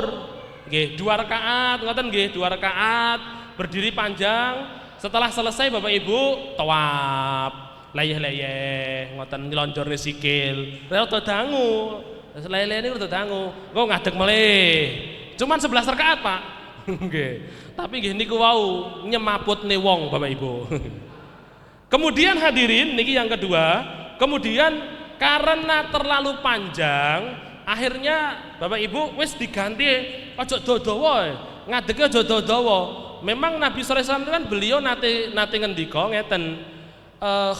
Nggih, 2 rakaat ngoten nggih, 2 rakaat berdiri panjang. Setelah selesai Bapak Ibu tawaf, layeh-layeh ngoten nylonjorne sikil. Rada dangu. Layeh-layeh niku rada dangu. Engko ngadeg melih. Cuman 11 rakaat, Pak. Nggih. Tapi nggih niku wau nyemaputne wong Bapak Ibu. Kemudian hadirin niki yang kedua, kemudian karena terlalu panjang, akhirnya Bapak Ibu wis diganti ojo dawa, ngadege ojo dawa. Memang Nabi sallallahu alaihi wasallam kan beliau nate ngendika ngeten,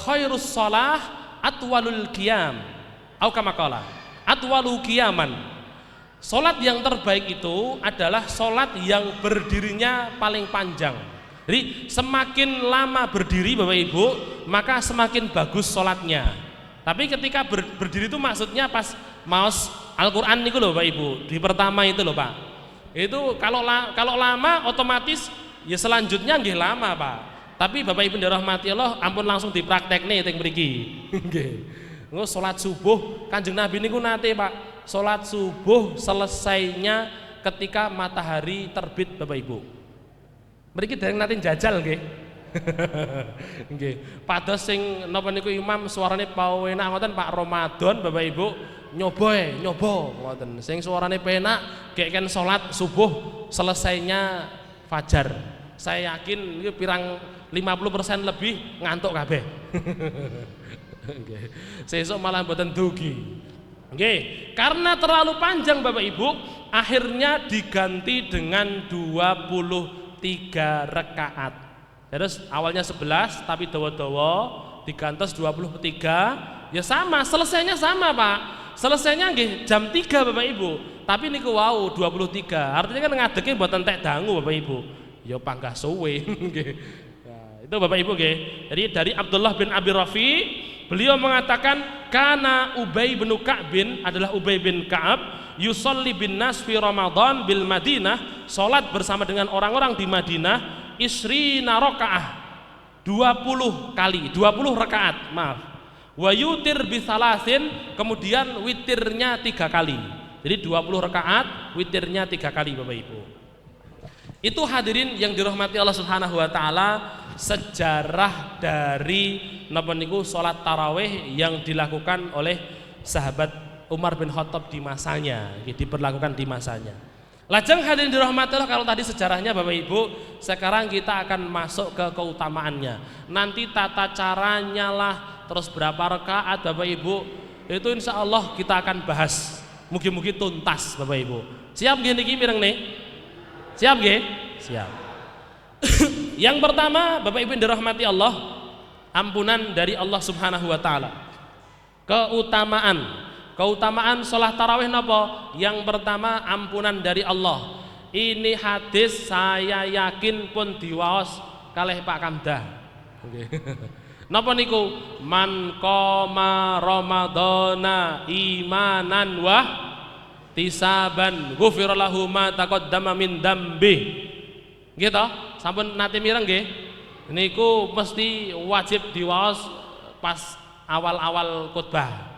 khairus shalah atwalul qiyam. Au kama qala, atwalu qiyaman. Salat yang terbaik itu adalah salat yang berdirinya paling panjang. Jadi semakin lama berdiri Bapak Ibu, maka semakin bagus salatnya. Tapi ketika berdiri itu maksudnya pas maos Al-Qur'an niku lho Bapak Ibu, di pertama itu loh Pak. Itu kalau lama otomatis ya selanjutnya nggih lama Pak. Tapi Bapak Ibu dirahmati Allah, ampun langsung dipraktekne teng mriki. Nggih. Engko salat subuh Kanjeng Nabi niku nate Pak. Salat subuh selesainya ketika matahari terbit Bapak Ibu. Mriki dereng nate jajal nggih. Nggih. Pados sing napa niku imam suarane penak ngoten Pak Ramadan Bapak Ibu nyoba ngoten. Sing suarane penak gek kan salat subuh selesainya fajar. Saya yakin iki pirang 50% lebih ngantuk kabeh. Nggih. Sesuk malah mboten dugi. Nggih, karena terlalu panjang Bapak Ibu, akhirnya diganti dengan 23 rakaat. Terus awalnya 11 tapi dawa-dawa digantos 23, ya sama, selesainya sama Pak. Selesainya nggih jam 3 Bapak Ibu. Tapi niku wau 23. Artinya kan ngadege mboten entek dangu Bapak Ibu. Ya panggah suwe nggih. Nah, itu Bapak Ibu nggih. Jadi dari Abdullah bin Abi Rafi, beliau mengatakan kana Ubay bin Ka'bin adalah Ubay bin Ka'ab yusolli bin nas fi Ramadan bil Madinah, salat bersama dengan orang-orang di Madinah isrina rakaah 20 kali, 20 rakaat, maaf. Wa yutir bi salasin, kemudian witirnya 3 kali. Jadi 20 rakaat, witirnya 3 kali Bapak Ibu. Itu hadirin yang dirahmati Allah Subhanahu wa taala, sejarah dari napa niku salat tarawih yang dilakukan oleh sahabat Umar bin Khattab di masanya, diperlakukan di masanya. Lajeng hadirin dirahmati Allah, kalau tadi sejarahnya Bapak Ibu, sekarang kita akan masuk ke keutamaannya. Nanti tata caranya lah, terus berapa rakaat Bapak Ibu, itu insya Allah kita akan bahas. Mugi-mugi tuntas Bapak Ibu. Siap nggih niki mireng nih? Siap nggih? Siap. Yang pertama, Bapak Ibu yang dirahmati Allah, ampunan dari Allah Subhanahu wa taala. Keutamaan sholat tarawih napa? Yang pertama, ampunan dari Allah. Ini hadis saya yakin pun diwaos kalih Pak Kamdah. Nggih. Napa niku? Man qoma ramadhana imanan wa tisaban ghufira lahu ma taqaddama min dambi. Gitu, sampun nate mireng nggih. Niku mesti wajib diwaos pas awal-awal khutbah.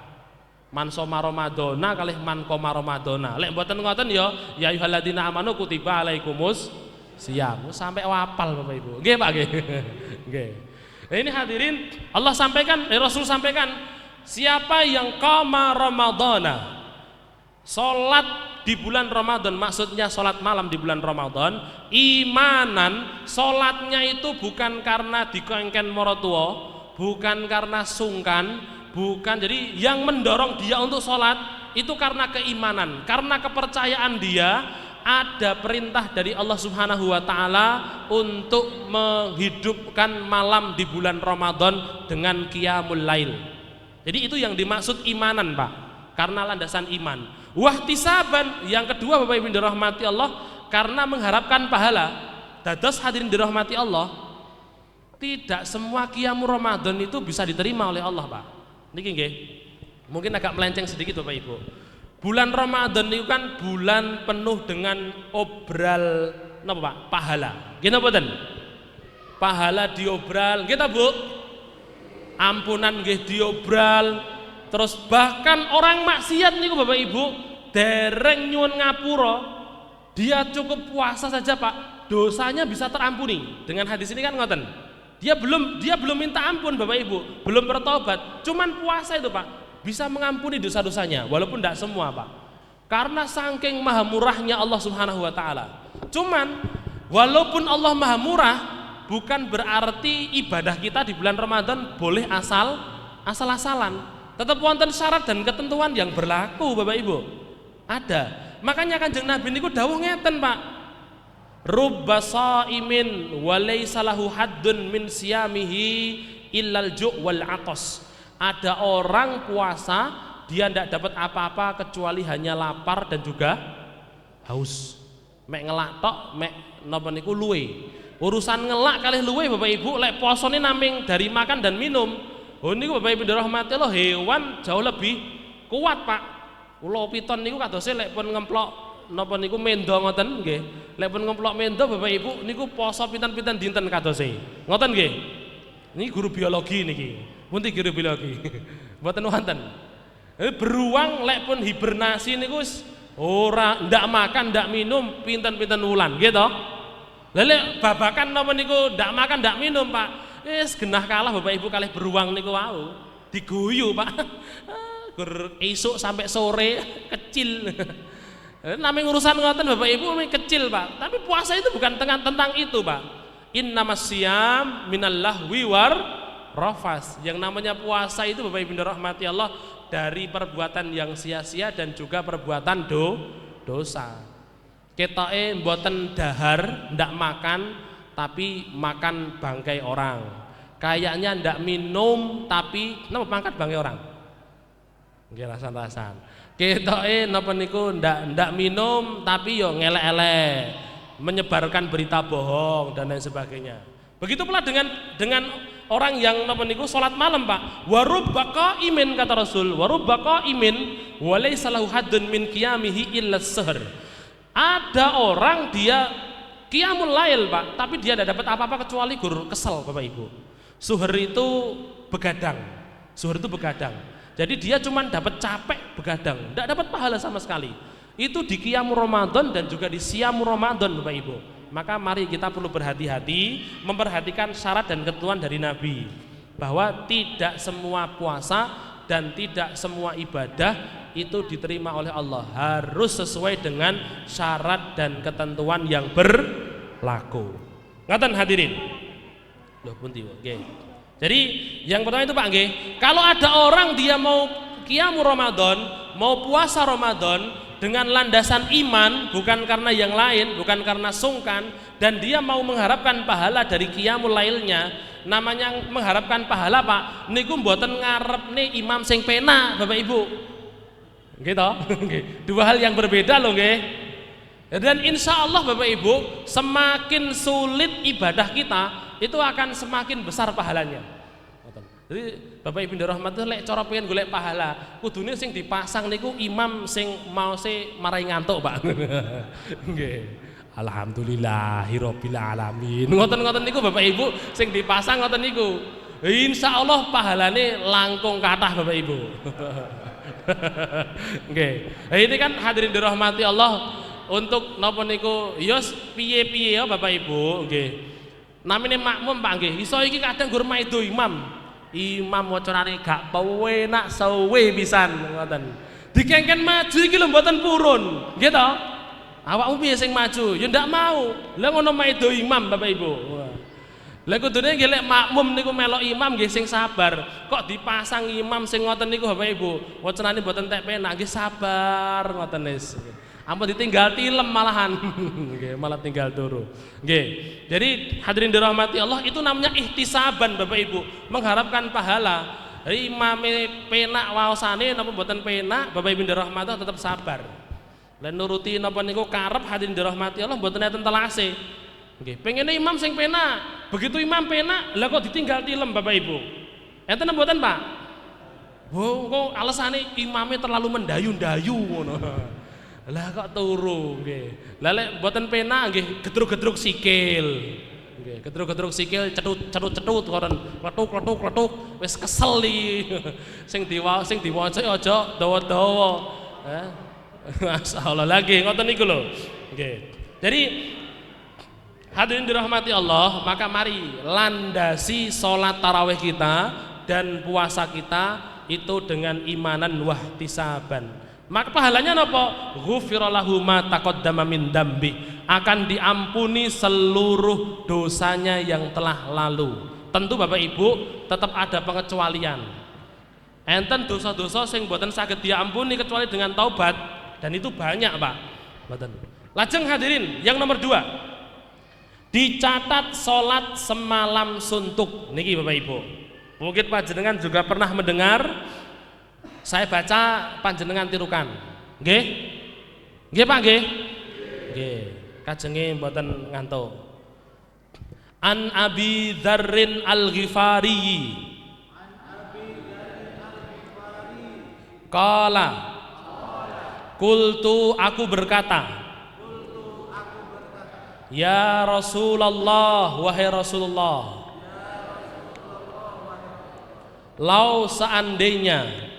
Man soma ramadhana kalih man qoma ramadhana. Lek mboten ngoten ya ayyuhalladzina amanu kutiba alaikumus siyam. Sampai wapal Bapak Ibu. Nggih Pak nggih. Nggih. Ini hadirin, Allah sampaikan, Rasul sampaikan, siapa yang qama ramadhana, salat di bulan Ramadan, maksudnya salat malam di bulan Ramadan, imanan, salatnya itu bukan karena dikengken maratua, bukan karena sungkan, bukan, jadi yang mendorong dia untuk salat itu karena keimanan, karena kepercayaan dia ada perintah dari Allah Subhanahu wa taala untuk menghidupkan malam di bulan Ramadan dengan qiyamul lail. Jadi itu yang dimaksud imanan, Pak. Karena landasan iman. Wahtisaban, yang kedua Bapak Ibu dirahmati Allah, karena mengharapkan pahala. Dados hadirin dirahmati Allah, tidak semua qiyamul Ramadan itu bisa diterima oleh Allah, Pak. Niki nggih. Mungkin agak melenceng sedikit Bapak Ibu. Bulan Ramadan itu kan bulan penuh dengan obral napa Pak? Pahala. Nggih napa mboten? Pahala diobral, nggih ta Bu? Ampunan nggih diobral. Terus bahkan orang maksiat niku Bapak Ibu dereng nyuwun ngapura, dia cukup puasa saja Pak, dosanya bisa terampuni. Dengan hadis ini kan ngoten. Dia belum minta ampun Bapak Ibu, belum bertobat, cuman puasa itu Pak bisa mengampuni dosa-dosanya, walaupun tidak semua Pak, karena saking maha murahnya Allah Subhanahu wa taala. Cuman walaupun Allah maha murah, bukan berarti ibadah kita di bulan Ramadan boleh asal-asalan. Tetap wonten syarat dan ketentuan yang berlaku Bapak Ibu. Ada. Makanya Kanjeng Nabi niku dawuh ngeten Pak, rubba shaimin wa laysa lahu haddun min siyamihi illal ju' wal 'atas. Ada orang puasa, dia tidak dapat apa-apa kecuali hanya lapar dan juga haus. Mek ngelak tok, mek napa niku luwe. Urusan ngelak kalih luwe Bapak Ibu, lek posone naming dari makan dan minum. Oh niku Bapak Ibu dirahmati Allah, hewan jauh lebih kuat Pak. Kula piton niku kadose lek pun ngemplok napa niku mendo ngoten nggih. Lek pun ngemplok mendo Bapak Ibu niku poso pinten-pinten dinten kadose. Ngoten nggih. Ini guru biologi niki. Punti guru biologi. Mboten wonten. Beruang lek pun hibernasi niku wis ora ndak makan, ndak minum pinten-pinten wulan, nggih to? Lah lek babakan napa niku ndak makan, ndak minum, Pak. Wis genah kalah Bapak Ibu kalih beruang niku wau. Diguyu, Pak. Gur esuk sampai sore kecil. Namanya urusan ngoten Bapak Ibu kecil, Pak. Tapi puasa itu bukan tentang itu, Pak. Innamas siyam minal lahwi war rafas. Yang namanya puasa itu Bapak Ibu rahmati Allah dari perbuatan yang sia-sia dan juga perbuatan dosa. Ketoke mboten dahar, ndak makan, tapi makan bangkai orang. Kayaknya ndak minum tapi napa mangkat bangkai orang? Nggih rasan-rasan. Ketoke napa niku ndak minum tapi yo ngelek-elek, menyebarkan berita bohong dan lain sebagainya. Begitu pula dengan orang yang napa niku salat malam, Pak. Warubba qaimin kata Rasul, warubba qaimin wa laysa lahu haddun min qiyamihi illa as-sahr. Ada orang dia qiyamul lail, Pak, tapi dia tidak dapat apa-apa kecuali gur kesel, Bapak Ibu. Suher itu begadang. Suher itu begadang. Jadi dia cuma dapat capek begadang, tidak dapat pahala sama sekali. Itu di qiyamul Ramadan dan juga di siyamul Ramadan, Bapak Ibu. Maka mari kita perlu berhati-hati memperhatikan syarat dan ketentuan dari Nabi, bahwa tidak semua puasa dan tidak semua ibadah itu diterima oleh Allah, harus sesuai dengan syarat dan ketentuan yang berlaku. Ngaten hadirin. Loh pundi nggih. Jadi yang pertama itu Pak nggih, kalau ada orang dia mau qiyamul Ramadan, mau puasa Ramadan, dengan landasan iman, bukan karena yang lain, bukan karena sungkan, dan dia mau mengharapkan pahala dari qiyamul lailnya. Namanya mengharapkan pahala Pak, niku mboten ngarepne imam sing penak Bapak Ibu. Gitu. Dua hal yang berbeda loh nggih. Dan insya Allah Bapak Ibu, semakin sulit ibadah kita, itu akan semakin besar pahalanya. Jadi Bapak Ibu dirahmati, lek cara pengen golek pahala, kudune sing dipasang niku imam sing mau marai ngantuk Pak. Nggih. Alhamdulillahirabbil alamin. Ngoten-ngoten niku Bapak Ibu sing dipasang ngoten niku. Insya Allah pahalane langkung kathah Bapak Ibu. Nggih. Ini kan hadirin dirahmati Allah, untuk napa niku ya piye-piye ya Bapak Ibu nggih. Namine makmum Pak nggih. Iso iki kadang gur maido imam. Imam wacanane gak penak suwe pisan ngoten. Dikengken maju iki lho mboten purun. Nggih to? Awakmu piye sing maju? Ya ndak mau. Lah ngono maido imam Bapak Ibu. Lah kudune nggih lek makmum niku melok imam nggih sing sabar. Kok dipasang imam sing ngoten niku Bapak Ibu, wacanane mboten tek penak nggih sabar ngoten wis. Ampun ditinggal tilem malahan. Nggih, malah tinggal turu. Nggih. Jadi hadirin dirahmati Allah, itu namanya ihtisaban Bapak Ibu, mengharapkan pahala. Imame penak waosane napa mboten penak, Bapak Ibu dirahmati Allah tetap sabar. Lan nuruti napa niku karep hadirin dirahmati Allah mboten enten telase. Nggih, pengene imam sing penak. Begitu imam penak, lah kok ditinggal tilem Bapak Ibu. Enten mboten, Pak? Oh, kok alasane imame terlalu mendayu-dayu ngono. Lah kok turu nggih. Lah lek mboten penak nggih gedruk-gedruk sikil. Nggih, gedruk-gedruk sikil cetut-cetut koron kletuk-kletuk wis kesel iki. Sing diwaca aja dawa-dawa. Masyaallah lagi ngoten niku lho. Nggih. Jadi hadirin dirahmati Allah, maka mari landasi salat tarawih kita dan puasa kita itu dengan imanan wahtisaban. Maka pahalanya napa? Ghufira lahu ma taqaddama min dambi, akan diampuni seluruh dosanya yang telah lalu. Tentu Bapak Ibu tetap ada pengecualian. Enten dosa-dosa sing boten saged diampuni kecuali dengan taubat, dan itu banyak Pak. Boten. Lajeng hadirin, yang nomor 2, dicatat salat semalam suntuk. Niki Bapak Ibu, mungkin panjenengan juga pernah mendengar. Saya baca panjenengan tirukan. Nggih? Nggih Pak nggih? Nggih. Kajenge mboten ngantuk. An Abi Dzarrin Al-Ghifari. Qala. Qultu aku berkata. Ya Rasulullah, wahai Rasulullah. Lau seandainya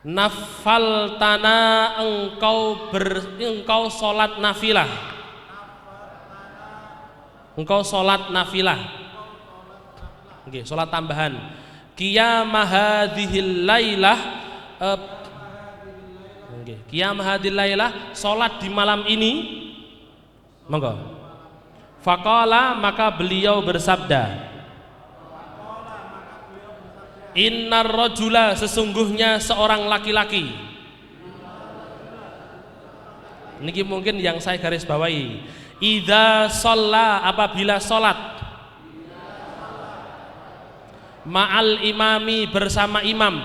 nafal tanah engkau sholat nafilah, okay, sholat tambahan qiyamah hadhil lailah, qiyamah hadhil lailah, sholat di malam ini, monggo. Faqala, maka beliau bersabda, innar rajula, sesungguhnya seorang laki-laki. Niki mungkin yang saya garis bawahi. Idza shalla, apabila salat, ma'al imami, bersama imam,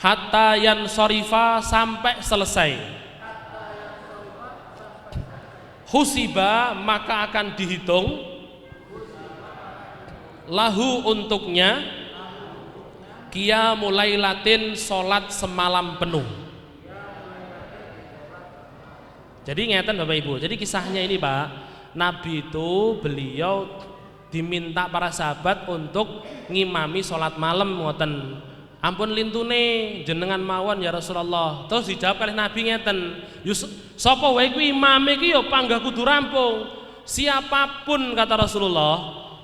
hatta yansarifa, sampai selesai, husiba, maka akan dihitung, lahu, untuknya, qiyamul lailatin, salat semalam penuh. Jadi ngeten Bapak Ibu. Jadi kisahnya ini Pak, Nabi itu beliau diminta para sahabat untuk ngimami salat malam ngoten. Ampun lintune jenengan mawon ya Rasulullah. Terus dijawab oleh Nabi ngeten, sapa wae kuwi imame iki ya panggah kudu rampung. Siapapun, kata Rasulullah,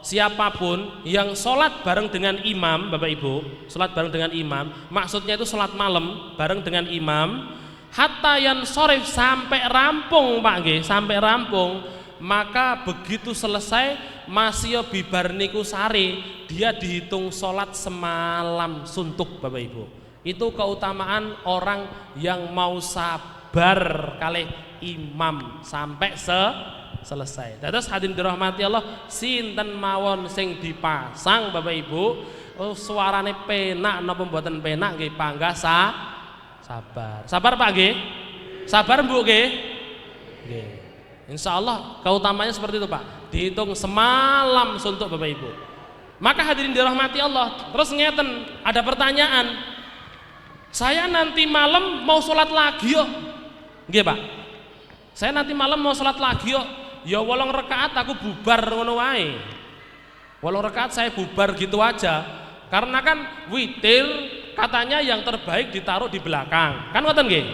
siapapun yang sholat bareng dengan imam, Bapak Ibu, sholat bareng dengan imam, maksudnya itu sholat malam bareng dengan imam, hatta yansharif, sampai rampung Pak nggih, sampai rampung, maka begitu selesai masih bibar niku sare, dia dihitung sholat semalam suntuk Bapak Ibu. Itu keutamaan orang yang mau sabar kalih imam sampai selesai. Dados hadirin dirahmati Allah, sinten mawon sing dipasang Bapak Ibu, suarane penak napa mboten penak nggih panggah sabar. Sabar Pak nggih? Sabar Bu nggih? Nggih. Insyaallah keutamanya seperti itu Pak. Dihitung semalam suntuk Bapak Ibu. Maka hadirin dirahmati Allah, terus ngeten, ada pertanyaan. Saya nanti malam mau sholat lagi yuk. Nggih Pak. Saya nanti malam mau sholat lagi yuk. Ya 8 rakaat aku bubar ngono wae. 8 rakaat saya bubar gitu aja. Karena kan witir katanya yang terbaik ditaruh di belakang. Kan ngoten nggih?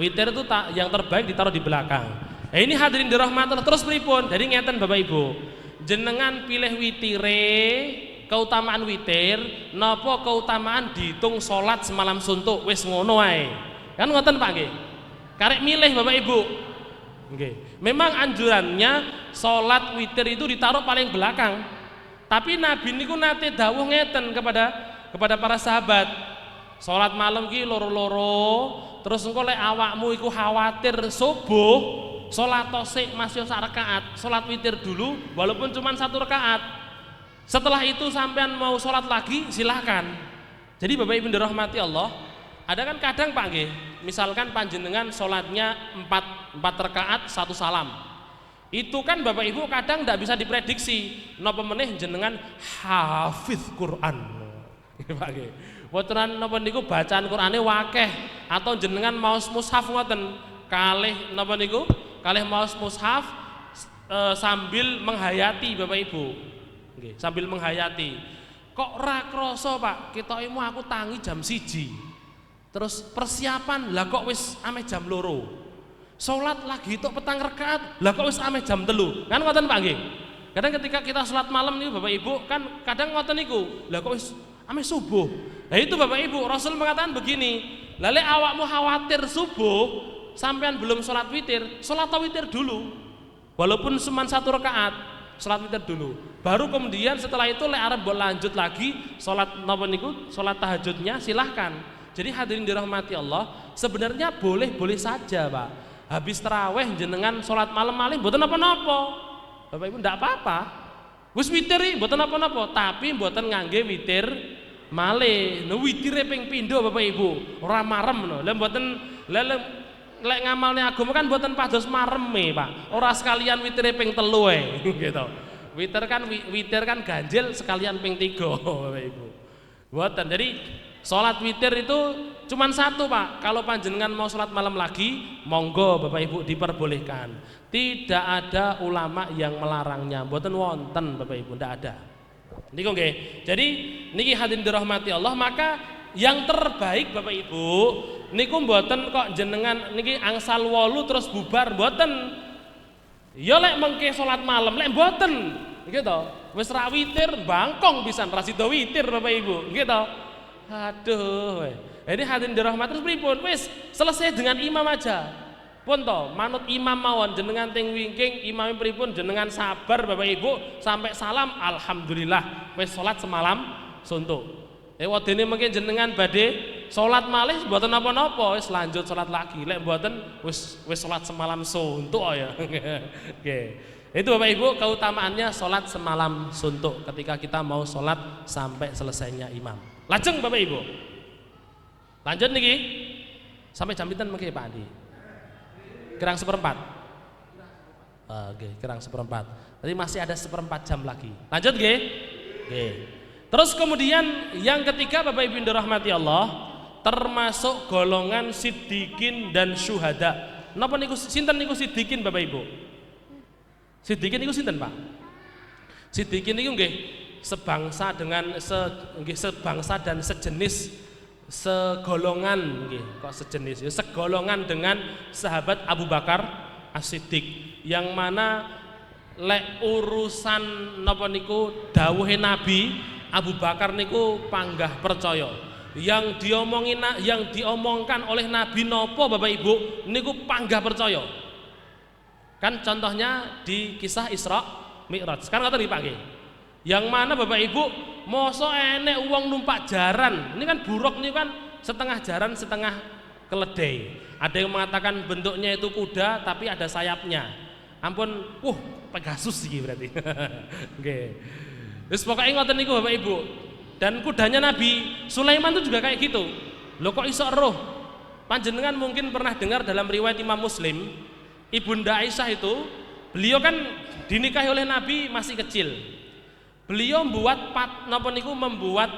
Witir itu yang terbaik ditaruh di belakang. Ini hadirin dirahmati Allah, terus pripun? Jadi ngeten Bapak Ibu. Jenengan pilih witire, keutamaan witir napa keutamaan dihitung salat semalam suntuk, wis ngono wae. Kan ngoten Pak nggih. Karek milih Bapak Ibu. Nggih. Memang anjurannya salat witir itu ditaruh paling belakang. Tapi Nabi niku nate dawuh ngeten kepada para sahabat. Salat malam ki loro-loro, terus engko lek awakmu iku khawatir subuh, salat tosik masih sak rakaat, salat witir dulu walaupun cuma 1 rakaat. Setelah itu sampean mau sholat lagi silahkan. Jadi Bapak Ibu dirahmati Allah, ada kan kadang Pak nggih, misalkan panjenengan sholatnya 4 rakaat 1 salam. Itu kan Bapak Ibu kadang tidak bisa diprediksi. Napa meneh jenengan hafiz Quran. Pak nggih. Wotenan napa niku bacaan Qurane wakeh atau jenengan maos mushaf ngoten. Kalih napa niku? Kalih maos mushaf sambil menghayati Bapak Ibu. Nggih, sambil menghayati. Kok ora krasa Pak, ketokmu aku tangi jam 1. Terus persiapan lah kok wis ameh jam 2. Salat lagi tok 4 rakaat, lah kok wis ameh jam 3. Kan ngoten Pak nggih. Kadang ketika kita salat malam niku Bapak Ibu kan kadang ngoten niku, lah kok wis ameh subuh. Nah itu Bapak Ibu, Rasul mengatakan begini, lale awakmu khawatir subuh sampean belum salat witir, salat witir dulu. Walaupun cuma 1 rakaat, salat witir dulu. Baru kemudian setelah itu lek arep lanjut lagi salat napa niku, salat tahajudnya silahkan. Jadi hadirin dirahmati Allah, sebenarnya boleh-boleh saja, Pak. Habis tarawih jenengan salat malam malih mboten napa-napa. Bapak Ibu ndak apa-apa. Wis witir mboten napa-napa, tapi mboten ngangge witir malih. No witire ping pindho Bapak Ibu, ora marem no. Lah mboten lek ngamalne agama kan mboten pados mareme, Pak. Ora sekalian witire ping 3 gitu. Witir kan ganjil sekalian ping 3 Bapak Ibu. Mboten. Jadi salat witir itu cuman 1 Pak. Kalau panjenengan mau salat malam lagi, monggo Bapak Ibu diperbolehkan. Tidak ada ulama yang melarangnya. Mboten wonten Bapak Ibu, ndak ada. Niku nggih. Jadi niki hadirin dirahmati Allah, maka yang terbaik Bapak Ibu niku mboten kok jenengan niki angsal 8 terus bubar mboten. Ya lek mengke salat malam lek mboten. Nggih to. Wis ra witir bangkong pisan ra sida witir Bapak Ibu. Nggih to. Aduh. Ini hadirin dirahmati terus pripun? Wis selesai dengan imam aja. Pun to, manut imam mawon jenengan teng wingking imam pripun jenengan sabar Bapak Ibu sampai salam alhamdulillah wis salat semalam suntuk. Wedene mungkin jenengan badhe salat malih mboten napa-napa wis lanjut salat lagi. Lek mboten wis salat semalam suntuk ya. Oke. Itu Bapak Ibu keutamaannya salat semalam suntuk ketika kita mau salat sampai selesainya imam. Lajeng Bapak Ibu. Lanjut niki. Sampai jam pinten mengki Pak Andi? Kurang 1/4. Oke, kurang 1/4. Jadi masih ada 1/4 jam lagi. Lanjut nggih? Nggih. Terus kemudian yang ketiga Bapak Ibu dirahmati Allah, termasuk golongan siddiqin dan syuhada. Napa niku sinten niku siddiqin Bapak Ibu? Siddiqin niku sinten, Pak? Siddiqin niku nggih sebangsa dengan sebangsa dan sejenis segolongan nggih, kok sejenis ya, segolongan dengan sahabat Abu Bakar As-Siddiq, yang mana lek urusan napa niku dawuhe Nabi, Abu Bakar niku panggah percaya. Yang diomongkan oleh Nabi nopo Bapak Ibu niku panggah percaya. Kan contohnya di kisah Isra Mi'raj. Kan ngoten iki Pak nggih. Yang mana Bapak Ibu mosok enek wong numpak jaran. Ini kan buruk nih kan setengah jaran setengah keledai. Ada yang mengatakan bentuknya itu kuda tapi ada sayapnya. Ampun, Pegasus sih berarti. Oke. Terus pokoknya ngoten niku Bapak Ibu. Dan kudanya Nabi Sulaiman itu juga kayak gitu. Loh kok iso roh? Panjenengan mungkin pernah dengar dalam riwayat Imam Muslim, Ibunda Aisyah itu, beliau kan dinikahi oleh Nabi masih kecil. Beliau membuat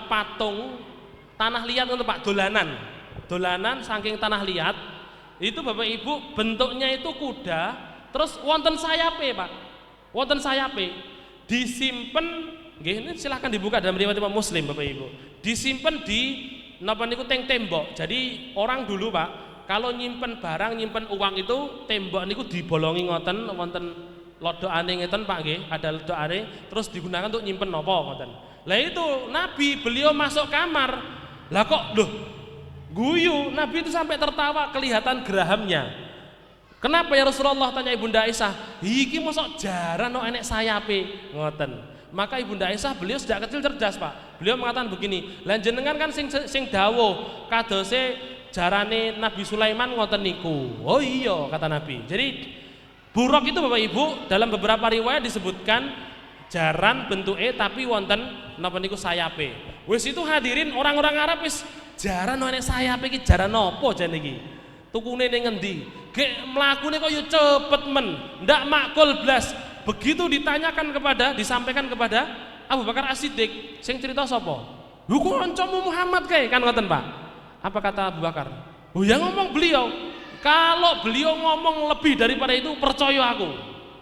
patung tanah liat untuk Pak dolanan saking tanah liat itu Bapak Ibu bentuknya itu kuda, terus wonten sayape Pak, wonten sayape disimpen, ini silahkan dibuka dalam riwayat Imam Muslim Bapak Ibu, disimpen di teng tembok. Jadi orang dulu Pak kalau nyimpen barang, nyimpen uang itu tembok niku dibolongi ngoten wonten lodokane ngeten Pak nggih, ada lodokane terus digunakan untuk nyimpen napa ngoten. Lah itu Nabi beliau masuk kamar. Lah kok guyu, Nabi itu sampai tertawa kelihatan gerahamnya. Kenapa ya Rasulullah, tanya Ibunda Aisyah, iki mosok jaran no enek sayape ngoten. Maka Ibunda Aisyah beliau sejak kecil cerdas Pak. Beliau mengatakan begini, lan jenengan kan sing dawuh kadose jarane Nabi Sulaiman ngoten niku. Oh iya kata Nabi. Jadi buruk itu Bapak Ibu dalam beberapa riwayat disebutkan jaran bentuke tapi wonten napa niku sayape. Wis itu hadirin orang-orang Arab wis jaran enek sayape iki jaran napa jane iki? Tukune ning ngendi? Gek mlakune kok yo cepet men, ndak makul blas. Begitu disampaikan kepada Abu Bakar As-Siddiq, sing cerita sapa? Lho kok kancamu Muhammad kae kan ngoten Pak. Apa kata Abu Bakar? Oh yang ngomong beliau. Kalau beliau ngomong lebih daripada itu percaya aku.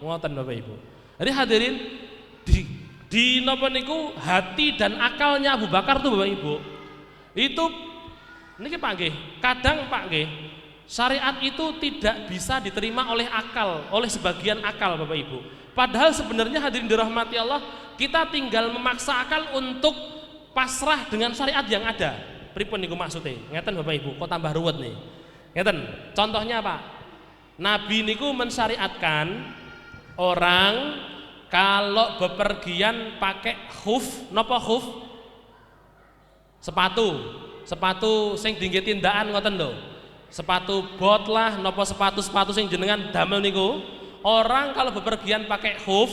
Ngoten Bapak Ibu. Jadi hadirin di napa niku hati dan akalnya Abu Bakar tuh Bapak Ibu. Itu niki Pak nggih, kadang Pak nggih, syariat itu tidak bisa diterima oleh akal, oleh sebagian akal Bapak Ibu. Padahal sebenarnya hadirin dirahmati Allah, kita tinggal memaksa akal untuk pasrah dengan syariat yang ada. Pripun niku maksudnya? Ngeten Bapak Ibu, kok tambah ruwet nih. Ngeten, contohnya Pak, Nabi niku mensyariatkan orang kalau bepergian pakai khuf, napa khuf? Sepatu sing dingge tindakan ngoten lho. Sepatu bot lah, napa sepatu sing jenengan damel niku. Orang kalau bepergian pakai khuf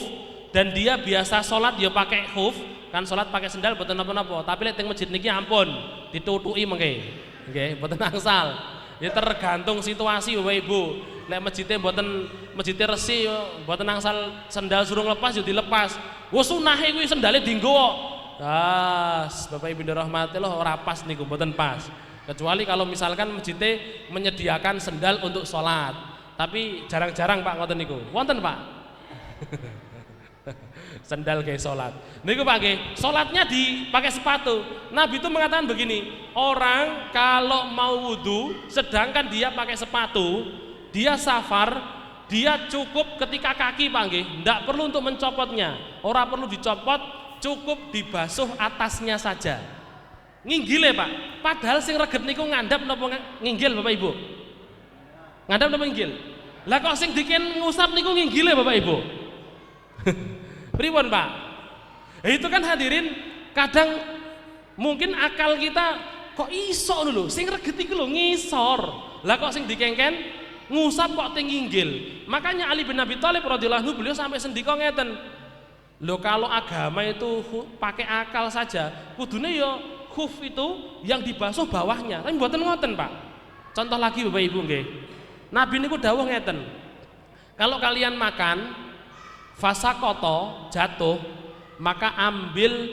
dan dia biasa sholat dia pakai khuf, kan sholat pakai sendal boten napa-napa. Tapi lek teng masjid niki ampun, ditutuki mengke. Nggih, boten angsal. Ya tergantung situasi Bapak Ibu. Lek masjidnya resi mboten angsal sendal surung lepas yo dilepas. Wes sunahe kuwi sendale dienggo kok. Bapak Ibu dirahmati Allah ora pas niku, mboten pas. Kecuali kalau misalkan masjidnya menyediakan sendal untuk sholat. Tapi jarang-jarang Pak ngoten niku. Wonten Pak. Sendal kayak sholat. Niku Pak nggih, sholatnya dipakai sepatu. Nabi itu mengatakan begini, orang kalau mau wudu sedangkan dia pakai sepatu, dia safar, dia cukup ketika kaki Pak nggih, ndak perlu untuk mencopotnya. Ora perlu dicopot, cukup dibasuh atasnya saja. Nginggile Pak. Padahal sing reget niku ngandhap napa nginggil Bapak Ibu? Ngandhap napa nginggil? Lah kok sing diken ngusap niku nginggile Bapak Ibu? Pripun Pak? Itu kan hadirin kadang mungkin akal kita kok iso lho, sing reget iku lho ngisor. Lah kok sing dikengken ngusap kok teng nginggil. Makanya Ali bin Abi Thalib radhiyallahu anhu beliau sampai sendika ngeten. Loh kalau agama itu pakai akal saja, kudune ya khuf itu yang dibasuh bawahnya. Tapi mboten ngoten Pak. Contoh lagi Bapak Ibu nggih. Nabi niku dawuh ngeten. Kalau kalian makan fasakoto jatuh, maka ambil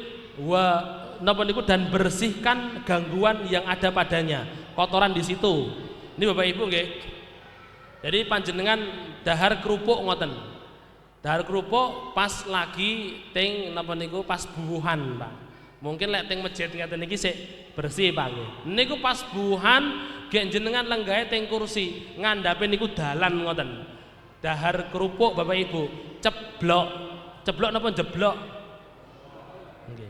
napa niku dan bersihkan gangguan yang ada padanya, kotoran di situ. Ini Bapak Ibu nggih. Jadi panjenengan dahar kerupuk ngoten. Dahar kerupuk pas lagi teng napa niku pas buuhan, Pak. Mungkin lek teng masjid ngeten iki sik bersih Pak nggih. Niku pas buuhan gek jenengan lenggahe teng kursi, ngandhape niku dalan ngoten. Dahar kerupuk Bapak Ibu, ceblok napa jeblok? Nggih.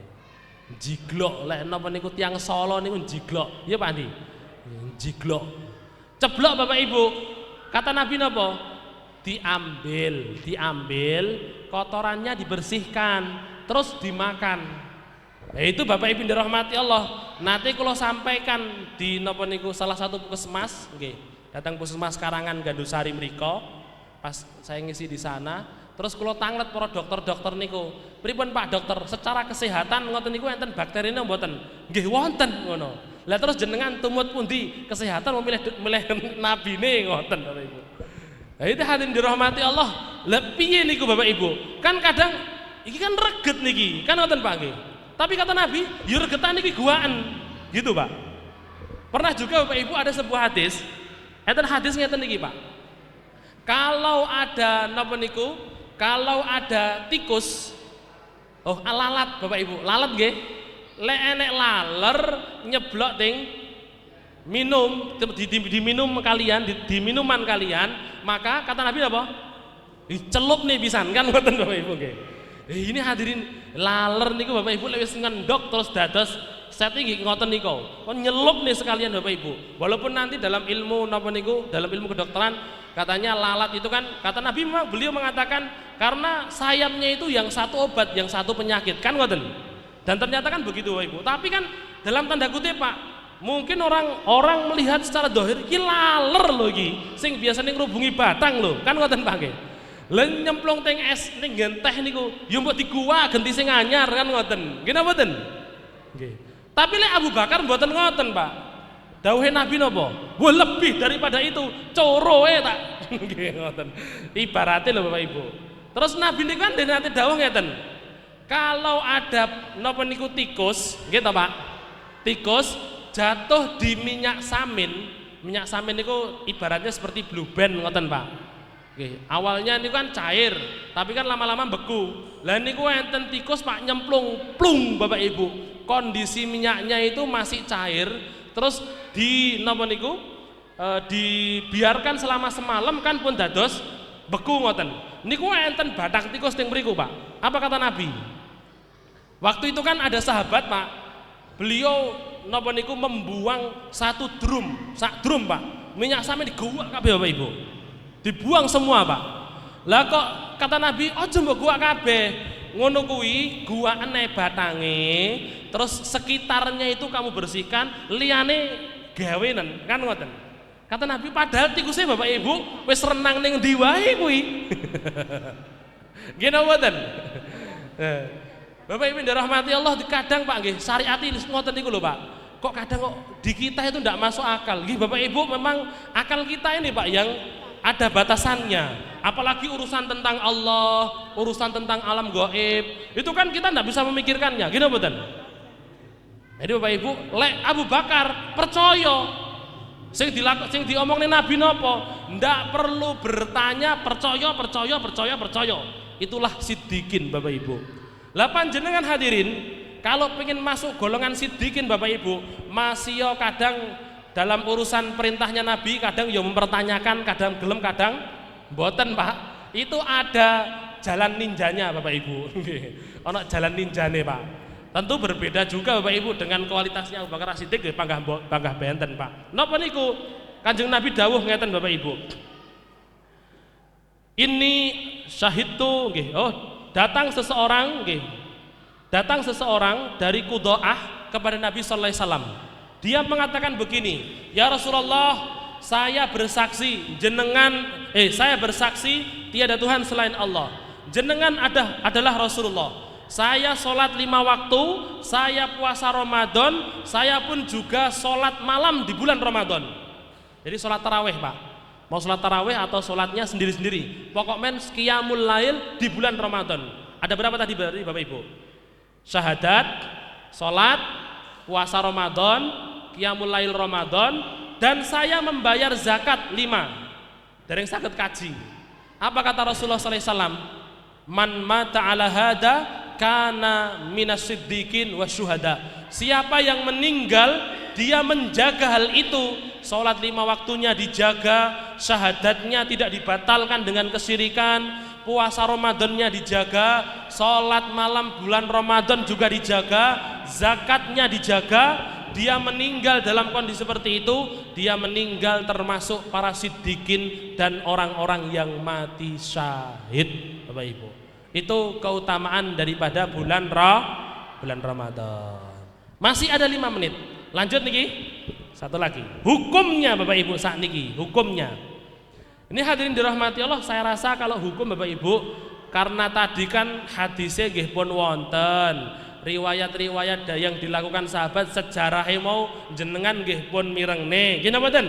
Jiglok, lek napa niku tiyang Solo niku jiglok. Ya Pak Andi. Jiglok. Ceblok Bapak Ibu. Kata Nabi napa? Diambil, kotorannya dibersihkan, terus dimakan. Nah, itu Bapak Ibu dirahmati Allah. Nanti kalau sampaikan di napa niku salah satu puskesmas, nggih. Datang puskesmas Karangan Gandusari mriko, pas saya ngisi di sana, terus kula tanglet para dokter-dokter niku. Pripun Pak Dokter, secara kesehatan ngoten niku enten bakterine mboten? Nggih wonten ngono. Lah terus jenengan tumut pundi kesehatan memilih nabine ngoten Bapak Ibu. Nah, itu hadirin dirahmati Allah. Lah piye niku Bapak Ibu? Kan kadang iki kan reget niki, kan ngoten Pak nggih. Tapi kata Nabi, yo regetan iki guaan. Gitu, Pak. Pernah juga Bapak Ibu ada sebuah hadis. Enten hadis ngeten niki, Pak. Kalau ada napa niku? Kalau ada tikus, lalat Bapak Ibu, lalat nggih. Lek enek laler nyeblok ting minum di minum kalian, di minuman kalian, maka kata Nabi apa? Celup nih pisan kan ngoten Bapak Ibu nggih. Ini hadirin laler niku Bapak Ibu lewis ngendok terus dados setting ngoten niku. Kon nyelup nih sekalian Bapak Ibu. Walaupun nanti dalam ilmu napa niku, dalam ilmu kedokteran katanya lalat itu kan kata Nabi memang beliau mengatakan karena sayapnya itu yang satu obat, yang satu penyakit kan ngoten. Dan ternyata kan begitu Bapak Ibu. Tapi kan dalam tanda kutip Pak, mungkin orang melihat secara dohir iki laler lho iki sing biasanya ngrubungi batang lho. Kan ngoten Pak nggih. Lah nyemplung teng es ning genteh niku ya mbok diguwa genti sing anyar kan ngoten. Nggih napa mboten? Nggih. Tapi lek Abu Bakar mboten ngoten, Pak. Dawuhe Nabi napa? Wah lebih daripada itu, coroe tak. Nggih ngoten. Ibarate lho Bapak Ibu. Terus Nabi niku kan nate dawuh ngeten. Kalau ada napa niku tikus, nggih ta Pak? Tikus jatuh di minyak samin. Minyak samin niku ibaratnya seperti blue band ngoten, Pak. Oke, awalnya ini kan cair, tapi kan lama-lama beku. Lah niku enten tikus Pak nyemplung, plung Bapak Ibu. Kondisi minyaknya itu masih cair, terus di napa niku? Dibiarkan selama semalam kan pun dados beku ngoten. Niku enten bathang tikus teng mriku, Pak. Apa kata Nabi? Waktu itu kan ada sahabat, Pak. Beliau napa niku membuang satu drum, sak drum, Pak. Minyak samin digawak kabeh Bapak Ibu. Dibuang semua Pak. Lah kok kata Nabi aja mbok gua kabeh. Ngono kuwi guwane batange, terus sekitarnya itu kamu bersihkan, liyane gawenan kan ngoten. Kata Nabi padahal tikusnya Bapak Ibu wis renang ning ndi wae kuwi. Nggih napa mboten? Bapak Ibu dirahmati Allah kadang Pak nggih syariat ngoten niku lho Pak. Kok kadang kok di kita itu ndak masuk akal. Nggih Bapak Ibu memang akal kita ini Pak yang ada batasannya, apalagi urusan tentang Allah, urusan tentang alam gaib, itu kan kita tidak bisa memikirkannya, gini betul. Jadi Bapak Ibu, lek Abu Bakar percaya, sing diomongin Nabi nopo, ndak perlu bertanya, percaya, itulah siddiqin Bapak Ibu. Lah panjenengan hadirin, kalau pengen masuk golongan siddiqin Bapak Ibu, masih yo kadang dalam urusan perintahnya Nabi kadang ya mempertanyakan, kadang gelem, kadang mboten Pak. Itu ada jalan ninjanya Bapak Ibu. Ono jalan ninjane Pak. Tentu berbeda juga Bapak Ibu dengan kualitasnya Abu Bakar As-Siddiq nggih panggah benten Pak. Napa niku? Kanjeng Nabi dawuh ngeten Bapak Ibu. Ini syahidtu nggih. Datang seseorang dari Qudaah kepada Nabi sallallahu alaihi wasallam. Dia mengatakan begini, ya Rasulullah, saya bersaksi tiada Tuhan selain Allah. Jenengan adalah Rasulullah. Saya sholat 5 waktu, saya puasa Ramadan, saya pun juga sholat malam di bulan Ramadan. Jadi sholat taraweh Pak. Mau sholat taraweh atau sholatnya sendiri-sendiri. Pokoknya qiyamul lail di bulan Ramadan. Ada berapa tadi Bapak Ibu? Syahadat, sholat, puasa Ramadan, qiyamul lail Ramadan, dan saya membayar zakat 5. Dereng saged kaji. Apa kata Rasulullah sallallahu alaihi wasallam? Man mata ala hada kana minas siddiqin wasyuhada. Siapa yang meninggal dia menjaga hal itu, salat 5 waktunya dijaga, syahadatnya tidak dibatalkan dengan kesyirikan, puasa Ramadannya dijaga, salat malam bulan Ramadan juga dijaga, zakatnya dijaga. Dia meninggal dalam kondisi seperti itu, dia meninggal termasuk para siddiqin dan orang-orang yang mati syahid Bapak Ibu. Itu keutamaan daripada bulan bulan Ramadan. Masih ada 5 menit. Lanjut niki. Satu lagi. Hukumnya Bapak Ibu saat niki, hukumnya. Ini hadirin dirahmati Allah, saya rasa kalau hukum Bapak Ibu, karena tadi kan hadisnya nggih pun wonten, riwayat-riwayat yang dilakukan sahabat sejarahnya mau jenengan nggih pun mirengne. Nggih napa mboten?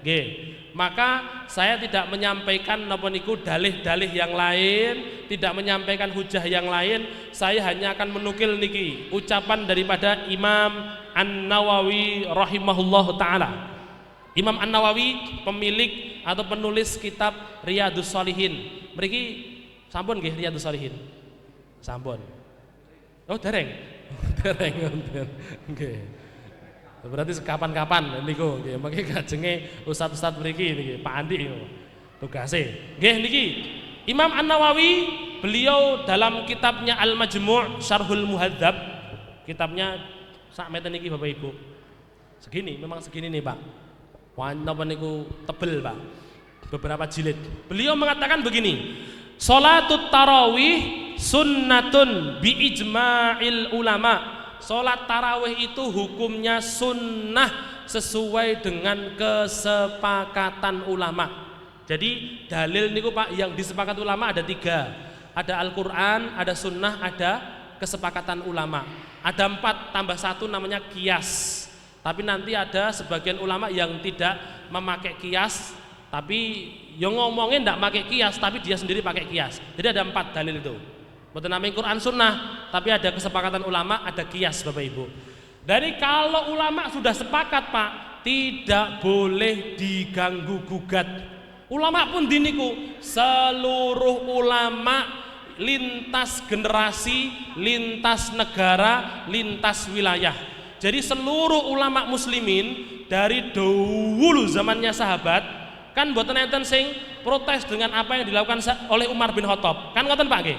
Nggih. Maka saya tidak menyampaikan napa niku dalih-dalih yang lain, tidak menyampaikan hujah yang lain. Saya hanya akan menukil niki ucapan daripada Imam An-Nawawi rahimahullahu taala. Imam An-Nawawi pemilik atau penulis kitab Riyadhus Shalihin. Mriki sampun nggih Riyadhus Shalihin? Sampun. Oh, dereng. Dereng. Nggih. Berarti kapan-kapan niku nggih, mangke kajenge ustaz-ustaz mriki niki Pak Andi tugase. Nggih niki Imam An-Nawawi, beliau dalam kitabnya Al-Majmu' Syarhul Muhadzab, kitabnya sak meten niki Bapak Ibu. Segini, memang segini nih Pak. Napa niku tebel Pak, beberapa jilid. Beliau mengatakan begini, sholatut tarawih sunnatun bi ijma'il ulama. Sholat tarawih itu hukumnya sunnah sesuai dengan kesepakatan ulama. Jadi dalil niku Pak yang disepakati ulama ada 3. Ada Al-Quran, ada sunnah, ada kesepakatan ulama. Ada 4 tambah 1 namanya qiyas. Tapi nanti ada sebagian ulama yang tidak memakai qiyas, tapi yang ngomongin tidak pakai qiyas, tapi dia sendiri pakai qiyas. Jadi ada 4 dalil itu. Mboten namanya Quran sunnah, tapi ada kesepakatan ulama, ada qiyas Bapak Ibu. Dari kalau ulama sudah sepakat Pak, tidak boleh diganggu gugat. Ulama pun diniku, seluruh ulama lintas generasi, lintas negara, lintas wilayah. Jadi seluruh ulama muslimin dari dahulu zamannya sahabat kan mboten enten sing protes dengan apa yang dilakukan oleh Umar bin Khattab. Kan ngoten Pak nggih?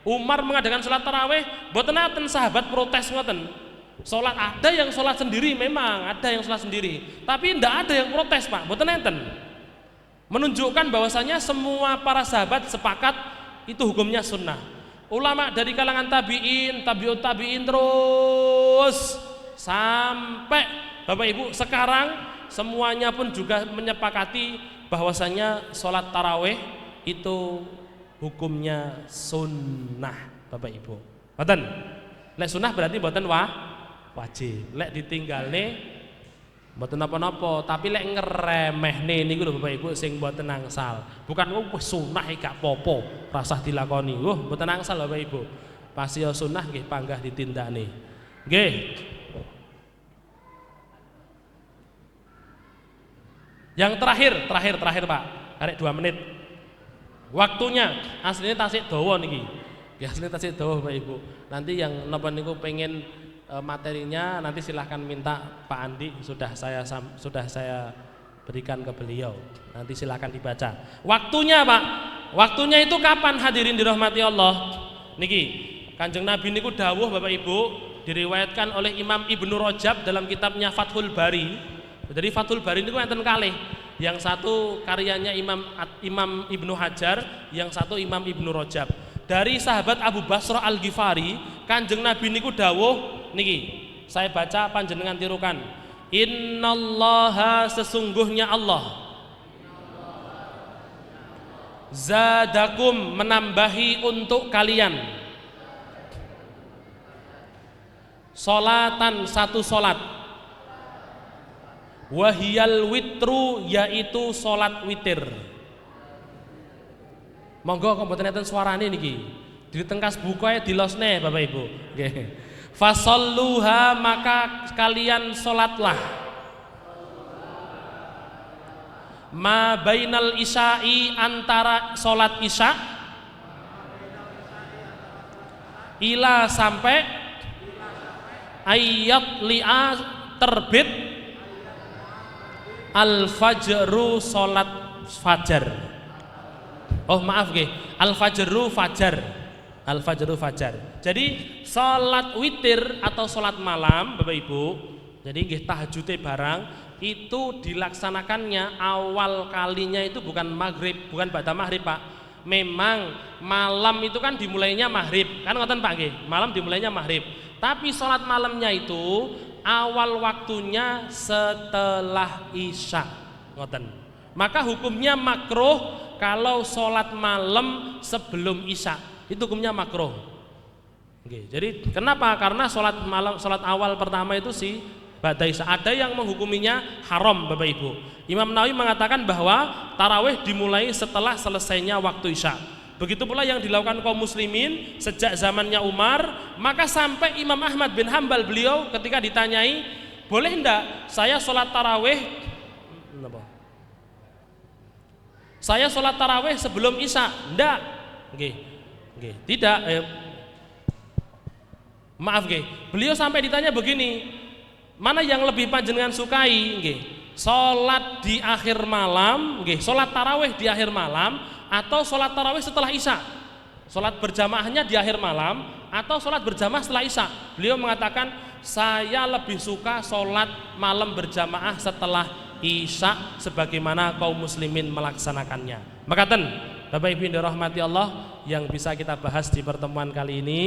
Umar mengadakan salat tarawih, mboten enten sahabat protes ngoten. Salat ada yang salat sendiri, memang ada yang salat sendiri, tapi ndak ada yang protes Pak, mboten enten. Menunjukkan bahwasanya semua para sahabat sepakat itu hukumnya sunnah. Ulama dari kalangan tabi'in, tabi'ut tabi'in terus sampai Bapak Ibu sekarang semuanya pun juga menyepakati bahwasanya sholat tarawih itu hukumnya sunnah Bapak Ibu. Mboten. Lek sunnah berarti mboten wajib. Lek ditinggalne mboten napa-napa, tapi lek ngremehne niku lho Bapak Ibu sing mboten angsal. Bukan wis sunah gak apa-apa, rasah dilakoni. Mboten angsal Bapak Ibu. Pasti ya sunnah nggih panggah ditindakne. Nggih. Yang terakhir Pak, arek 2 menit. Waktunya aslinya tasik dawa niki. Ya aslinya tasik dawa Bapak Ibu. Nanti yang napa niku pengen materinya nanti silahkan minta Pak Andi, sudah saya berikan ke beliau. Nanti silahkan dibaca. Waktunya Pak, waktunya itu kapan hadirin dirahmati Allah? Niki Kanjeng Nabi niku dawuh Bapak Ibu, diriwayatkan oleh Imam Ibnu Rajab dalam kitabnya Fathul Bari. Jadi Fathul Bari niku enten kalih. Yang satu karyanya Imam Ibnu Hajar, yang satu Imam Ibnu Rajab. Dari sahabat Abu Basrah Al-Ghifari, Kanjeng Nabi niku dawuh niki. Saya baca panjenengan tirukan. Innallaha sesungguhnya Allah zadakum menambahi untuk kalian solatan satu solat. Wahiyal witru yaitu solat witir. Monggo kok mboten enten suarane niki. Ditengkas bukae dilosne Bapak Ibu. Nggih. Fasalluha maka kalian solatlah. Ma bainal isya'i antara solat isya ila sampai ayat li'a terbit al-fajru solat fajar. Oh maaf nggih, al-fajru fajar. Al-fajru fajar. Jadi salat witir atau salat malam Bapak Ibu, jadi nggih tahajute barang itu dilaksanakannya awal kalinya itu bukan maghrib, bukan ba'da maghrib Pak. Memang malam itu kan dimulainya maghrib, kan ngoten Pak nggih. Malam dimulainya maghrib. Tapi sholat malamnya itu awal waktunya setelah isya. Ngoten. Maka hukumnya makruh kalau sholat malam sebelum isya. Itu hukumnya makruh. Oke, jadi kenapa? Karena sholat malam, sholat awal pertama itu si ba'da isya. Ada yang menghukuminya haram, Bapak Ibu. Imam Nawawi mengatakan bahwa tarawih dimulai setelah selesainya waktu isya. Begitu pula yang dilakukan kaum muslimin sejak zamannya Umar. Maka sampai Imam Ahmad bin Hambal, beliau ketika ditanyai, boleh enggak saya sholat tarawih, saya sholat tarawih sebelum isya? Enggak. Tidak. Maaf, beliau sampai ditanya begini, mana yang lebih panjenengan sukai? Sholat di akhir malam, sholat tarawih di akhir malam, atau sholat tarawih setelah isya? Sholat berjamaahnya di akhir malam atau sholat berjamaah setelah isya? Beliau mengatakan, saya lebih suka sholat malam berjamaah setelah isya sebagaimana kaum muslimin melaksanakannya. Makaten Bapak Ibu yang dirahmati Allah, yang bisa kita bahas di pertemuan kali ini,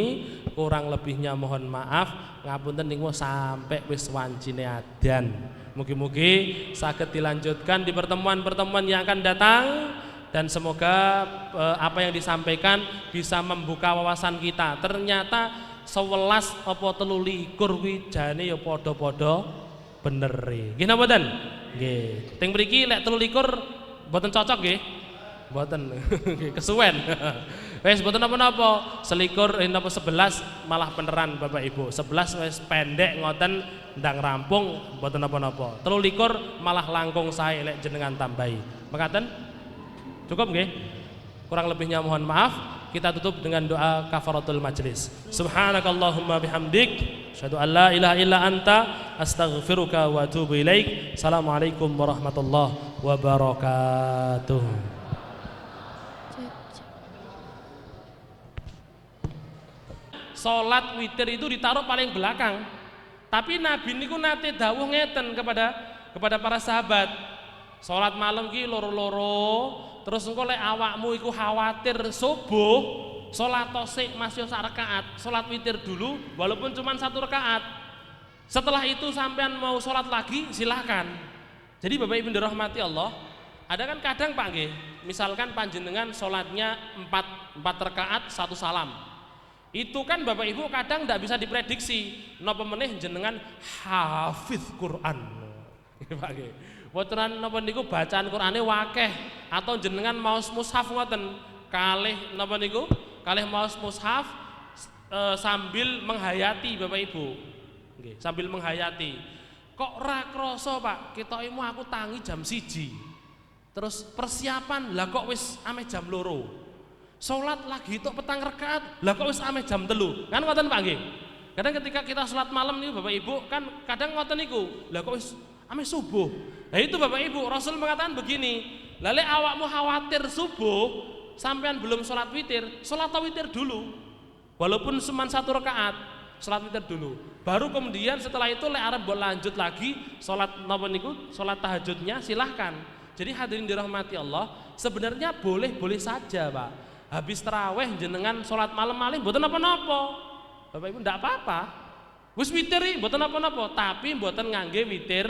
kurang lebihnya mohon maaf, ngapunten niku sampai wis wancine adan. Mugi-mugi saged dilanjutkan di pertemuan-pertemuan yang akan datang, dan semoga apa yang disampaikan bisa membuka wawasan kita. Ternyata 11 apa 13 kuwi jane ya padha-padha bener e. Nggih napa mboten? Nggih. Teng mriki lek 13 mboten cocok nggih. Mboten. Kesuwen. Wis mboten napa-napa. 11 malah beneran Bapak Ibu. 11 wis pendek ngoten ndang rampung mboten napa-napa. 13 malah langkung sae lek jenengan tambahi. Mekaten? Cukup nggih? Kurang lebihnya mohon maaf. Kita tutup dengan doa kafaratul majlis. Subhanakallahumma bihamdik, asyhadu an la ilaha illa anta, astaghfiruka wa atubu ilaik. Assalamualaikum warahmatullahi wabarakatuh. Salat witir itu ditaruh paling belakang. Tapi Nabi niku nate dawuh ngeten kepada para sahabat. Salat malam ki loro-loro, terus engko lek awakmu iku khawatir subuh, salat tosik masih sak rakaat, salat witir dulu walaupun cuma 1 rakaat. Setelah itu sampean mau salat lagi silahkan. Jadi Bapak Ibu dirahmati Allah, ada kan kadang Pak nggih, misalkan panjenengan salatnya 4 rakaat 1 salam. Itu kan Bapak Ibu kadang tidak bisa diprediksi napa meneh jenengan hafiz Quran. Pak nggih. Boten napa niku bacaan Qur'ane wakeh atau jenengan maos mushaf ngoten kalih napa niku kalih maos mushaf sambil menghayati Bapak Ibu. Nggih, sambil menghayati. Kok ora krasa Pak, ketokmu aku tangi jam 1. Terus persiapan lah kok wis ameh jam 2. Salat lagi tok 4 rakaat, lah kok wis ameh jam 3. Kan ngoten Pak nggih. Kadang ketika kita salat malam niku Bapak Ibu kan kadang ngoten niku. Lah kok wis ameh subuh. Nah itu Bapak Ibu, Rasul mengatakan begini, lale awakmu khawatir subuh, sampean belum sholat witir, sholat witir dulu. Walaupun cuma 1 rakaat, sholat witir dulu. Baru kemudian setelah itu lek arep mbok lanjut lagi sholat napa niku, sholat tahajudnya silahkan. Jadi hadirin dirahmati Allah, sebenarnya boleh-boleh saja Pak. Habis tarawih jenengan sholat malam malih mboten napa-napa. Bapak Ibu ndak apa-apa. Wis witir mboten napa-napa, tapi mboten ngangge witir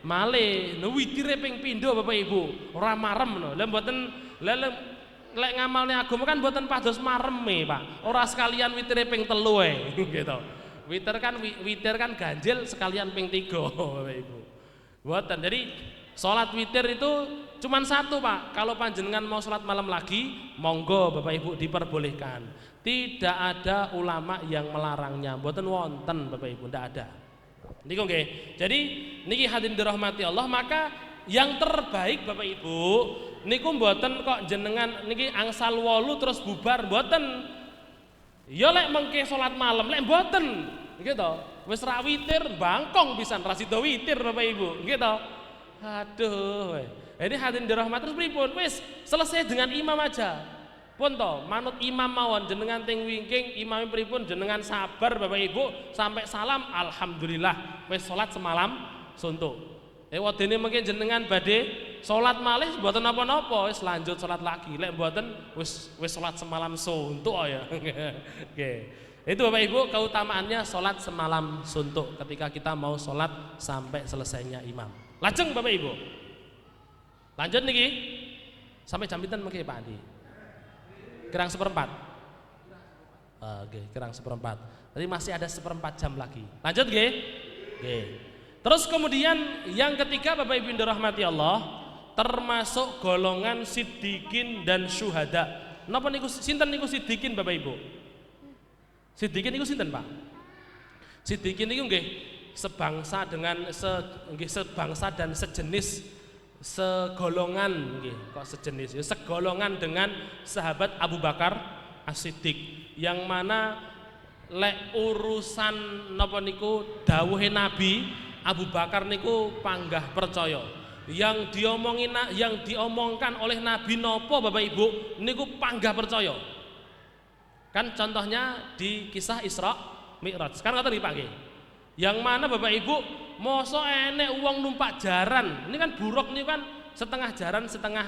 malih. Nu witire ping pindho Bapak Ibu, ora marem no. Lah mboten lek ngamalne agama kan mboten pados mareme, Pak. Ora sekalian witire ping 3 gitu. Witir kan ganjil sekalian ping 3 Bapak Ibu. Mboten. Jadi salat witir itu cuman 1 Pak. Kalau panjenengan mau salat malam lagi, monggo Bapak Ibu diperbolehkan. Tidak ada ulama yang melarangnya. Mboten wonten Bapak Ibu, ndak ada. Niku nggih. Jadi niki hadirin dirahmati Allah, maka yang terbaik Bapak Ibu niku mboten kok jenengan niki angsal 8 terus bubar mboten. Ya lek mengke salat malam lek mboten. Nggih to. Wis ra witir bangkong pisan ra sida witir Bapak Ibu. Nggih to. Aduh. Ini hadirin dirahmati terus pripun? Wis selesai dengan imam aja. Pun to, manut imam mawon jenengan ting wingking imam pripun jenengan sabar Bapak Ibu sampai salam alhamdulillah wis salat semalam suntuk. Wedene mungkin jenengan badhe salat malih mboten napa-napa wis lanjut salat lagi. Lek mboten wis salat semalam suntuk ya. Nggih. Itu Bapak Ibu keutamaannya sholat semalam suntuk ketika kita mau sholat sampai selesainya imam. Lajeng Bapak Ibu. Lanjut niki. Sampai jam pinten mengki Pak Andi? Kirang 1/4. Oke, kirang 1/4. Jadi masih ada 1/4 jam lagi. Lanjut nggih? Nggih. Terus kemudian yang ketiga Bapak Ibu dirahmati Allah, termasuk golongan siddiqin dan syuhada. Napa niku sinten niku siddiqin Bapak Ibu? Siddiqin niku sinten Pak? Siddiqin niku nggih sebangsa dengan sebangsa dan sejenis segolongan nggih, kok sejenis ya, segolongan dengan sahabat Abu Bakar As-Siddiq, yang mana lek urusan napa niku dawuhe Nabi, Abu Bakar niku panggah percaya. Yang diomongkan oleh Nabi nopo Bapak Ibu niku panggah percaya. Kan contohnya di kisah Isra Mi'raj. Kan ngoten nggih Pak nggih. Yang mana Bapak Ibu mosok enek uang numpak jaran. Ini kan buruk nih kan setengah jaran setengah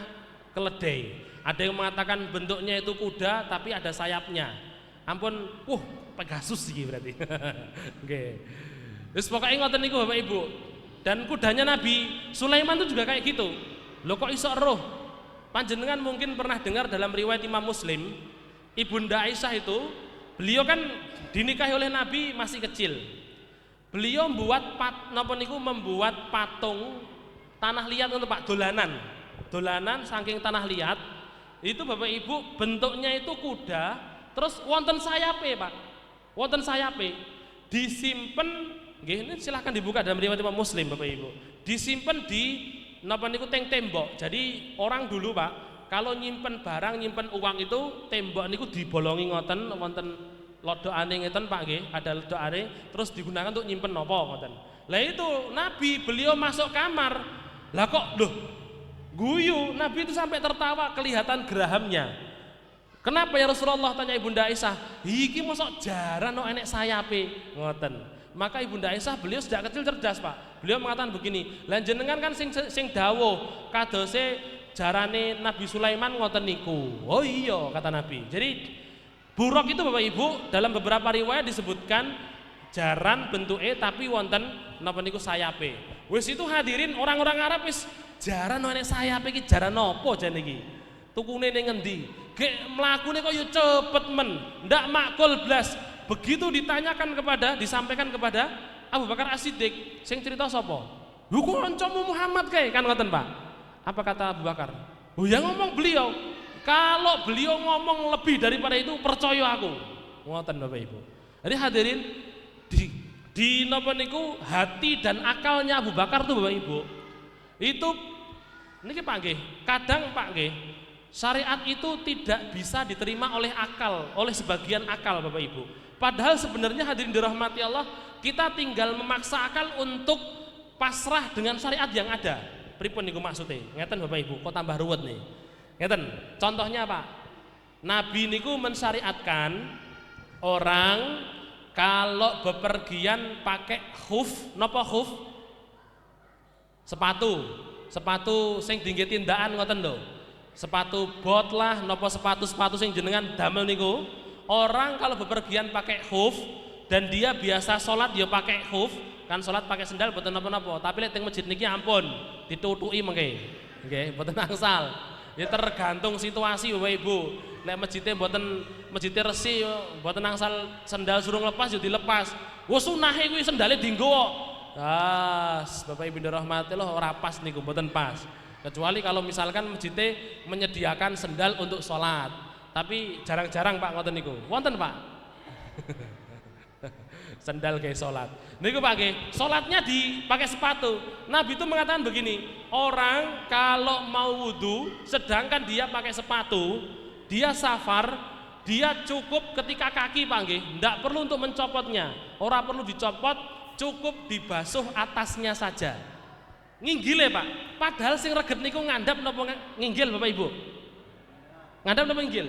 keledai. Ada yang mengatakan bentuknya itu kuda tapi ada sayapnya. Ampun, Pegasus iki berarti. Nggih. Wis pokoke ngoten niku Bapak Ibu. Dan kudanya Nabi Sulaiman itu juga kayak gitu. Loh kok iso roh? Panjenengan mungkin pernah dengar dalam riwayat Imam Muslim, Ibunda Aisyah itu, beliau kan dinikahi oleh Nabi masih kecil. Beliau membuat patung tanah liat untuk Pak, dolanan saking tanah liat. Itu Bapak Ibu bentuknya itu kuda, terus wonten sayape Pak, wonten sayape, disimpen. Ini silahkan dibuka dalam riwayat Imam Muslim Bapak Ibu. Disimpen di teng tembok. Jadi orang dulu Pak, kalau nyimpen barang, nyimpen uang itu tembok niku dibolongi ngoten wonten lodokane ngeten Pak nggih, ada lodokane terus digunakan untuk nyimpen napa ngoten. Lah itu Nabi beliau masuk kamar. Lah kok guyu, Nabi itu sampai tertawa kelihatan gerahamnya. Kenapa ya Rasulullah, tanya Ibunda Aisyah, iki mosok jaran kok enek sayape ngoten. Maka Ibunda Aisyah beliau sejak kecil cerdas Pak. Beliau mengatakan begini, lan jenengan kan sing dawuh kadose jarane Nabi Sulaiman ngoten niku. Oh iya kata Nabi. Jadi buruk itu Bapak Ibu dalam beberapa riwayat disebutkan jaran bentuke tapi wonten napa niku sayape. Wis itu hadirin orang-orang Arab wis jaran enek sayape iki jaran napa jane iki? Tukune ning ngendi? Gek mlakune kok yo cepet men, ndak makul blas. Begitu disampaikan kepada Abu Bakar As-Siddiq, sing cerita sapa? Lho kancamu Muhammad kae, kan ngoten Pak. Apa kata Abu Bakar? Oh ya ngomong beliau. Kalau beliau ngomong lebih daripada itu percaya aku. Ngoten Bapak Ibu. Jadi hadirin di napa niku hati dan akalnya Abu Bakar tuh Bapak Ibu. Itu niki Pak nggih, kadang Pak nggih, syariat itu tidak bisa diterima oleh akal, oleh sebagian akal Bapak Ibu. Padahal sebenarnya hadirin dirahmati Allah, kita tinggal memaksa akal untuk pasrah dengan syariat yang ada. Pripun niku maksudnya? Ngeten Bapak Ibu, kok tambah ruwet nih. Ngeten, contohnya Pak, Nabi niku mensyariatkan orang kalau bepergian pakai khuf, napa khuf? Sepatu sing dinggih tindakan ngoten lho. Sepatu bot lah, napa sepatu sing jenengan damel niku. Orang kalau bepergian pakai khuf dan dia biasa sholat ya pakai khuf, kan sholat pakai sendal boten napa-napa. Tapi lek teng masjid niki ampun, ditutuki mengke. Nggih, boten angsal. Ya tergantung situasi Bapak Ibu. Lek masjidnya masjidnya resi mboten angsal sendal suruh lepas ya dilepas. Wes sunahe kuwi sendale dienggo kok. Bapak Ibu dirahmati Allah ora pas niku, mboten pas. Kecuali kalau misalkan masjidnya menyediakan sendal untuk sholat. Tapi jarang-jarang Pak ngoten niku. Wonten Pak. Sendal kayak sholat. Niku Pak nggih, sholatnya dipakai sepatu. Nabi itu mengatakan begini, orang kalau mau wudu sedangkan dia pakai sepatu, dia safar, dia cukup ketika kaki Pak nggih, ndak perlu untuk mencopotnya. Ora perlu dicopot, cukup dibasuh atasnya saja. Nginggile Pak. Padahal sing reget niku ngandhap napa nginggil Bapak Ibu? Ngandhap napa nginggil?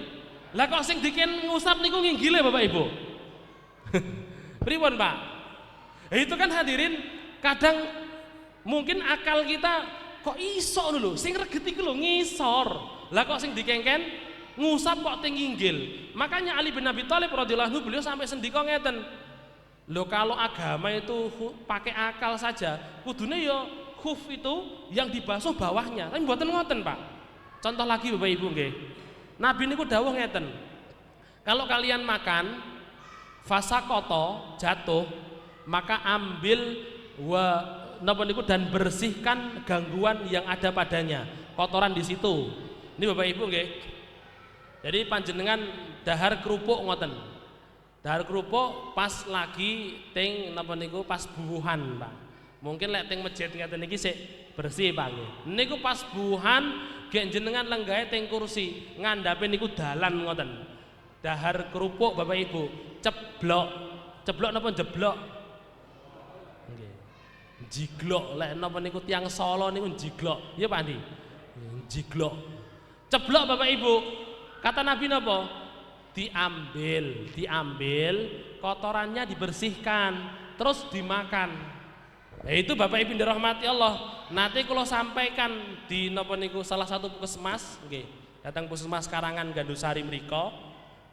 Lah kok sing diken ngusap niku nginggile Bapak Ibu? Pripun Pak? Itu kan hadirin kadang mungkin akal kita kok iso lho, sing reget iku lho ngisor. Lah kok sing dikengken ngusap kok teng inggil. Makanya Ali bin Abi Thalib radhiyallahu anhu beliau sampai sendika ngeten. Loh kalau agama itu pakai akal saja, kudune ya khuf itu yang dibasuh bawahnya. Tapi mboten ngoten, Pak. Contoh lagi Bapak Ibu nggih. Nabi niku dawuh ngeten. Kalau kalian makan fasakoto jatuh, maka ambil napa niku dan bersihkan gangguan yang ada padanya, kotoran di situ. Ini Bapak Ibu nggih. Jadi panjenengan dahar kerupuk ngoten. Dahar kerupuk pas lagi ting napa niku pas buuhan, Pak. Mungkin lek ting masjid ngeten niki sik bersih, Pak nggih. Niku pas buuhan gek jenengan lenggahe ting kursi, ngandhape niku dalan ngoten. Dahar kerupuk Bapak Ibu, ceblok. Ceblok napa jeblok? Nggih. Jiglok lek napa niku tiyang Solo niku jiglok. Ya Pak Andi. Jiglok. Ceblok Bapak Ibu. Kata Nabi napa? Diambil, kotorannya dibersihkan, terus dimakan. Nah itu Bapak Ibu dirahmati Allah. Nanti kalau sampaikan di napa niku salah satu puskesmas, nggih. Datang puskesmas Karangan Gandusari mriko,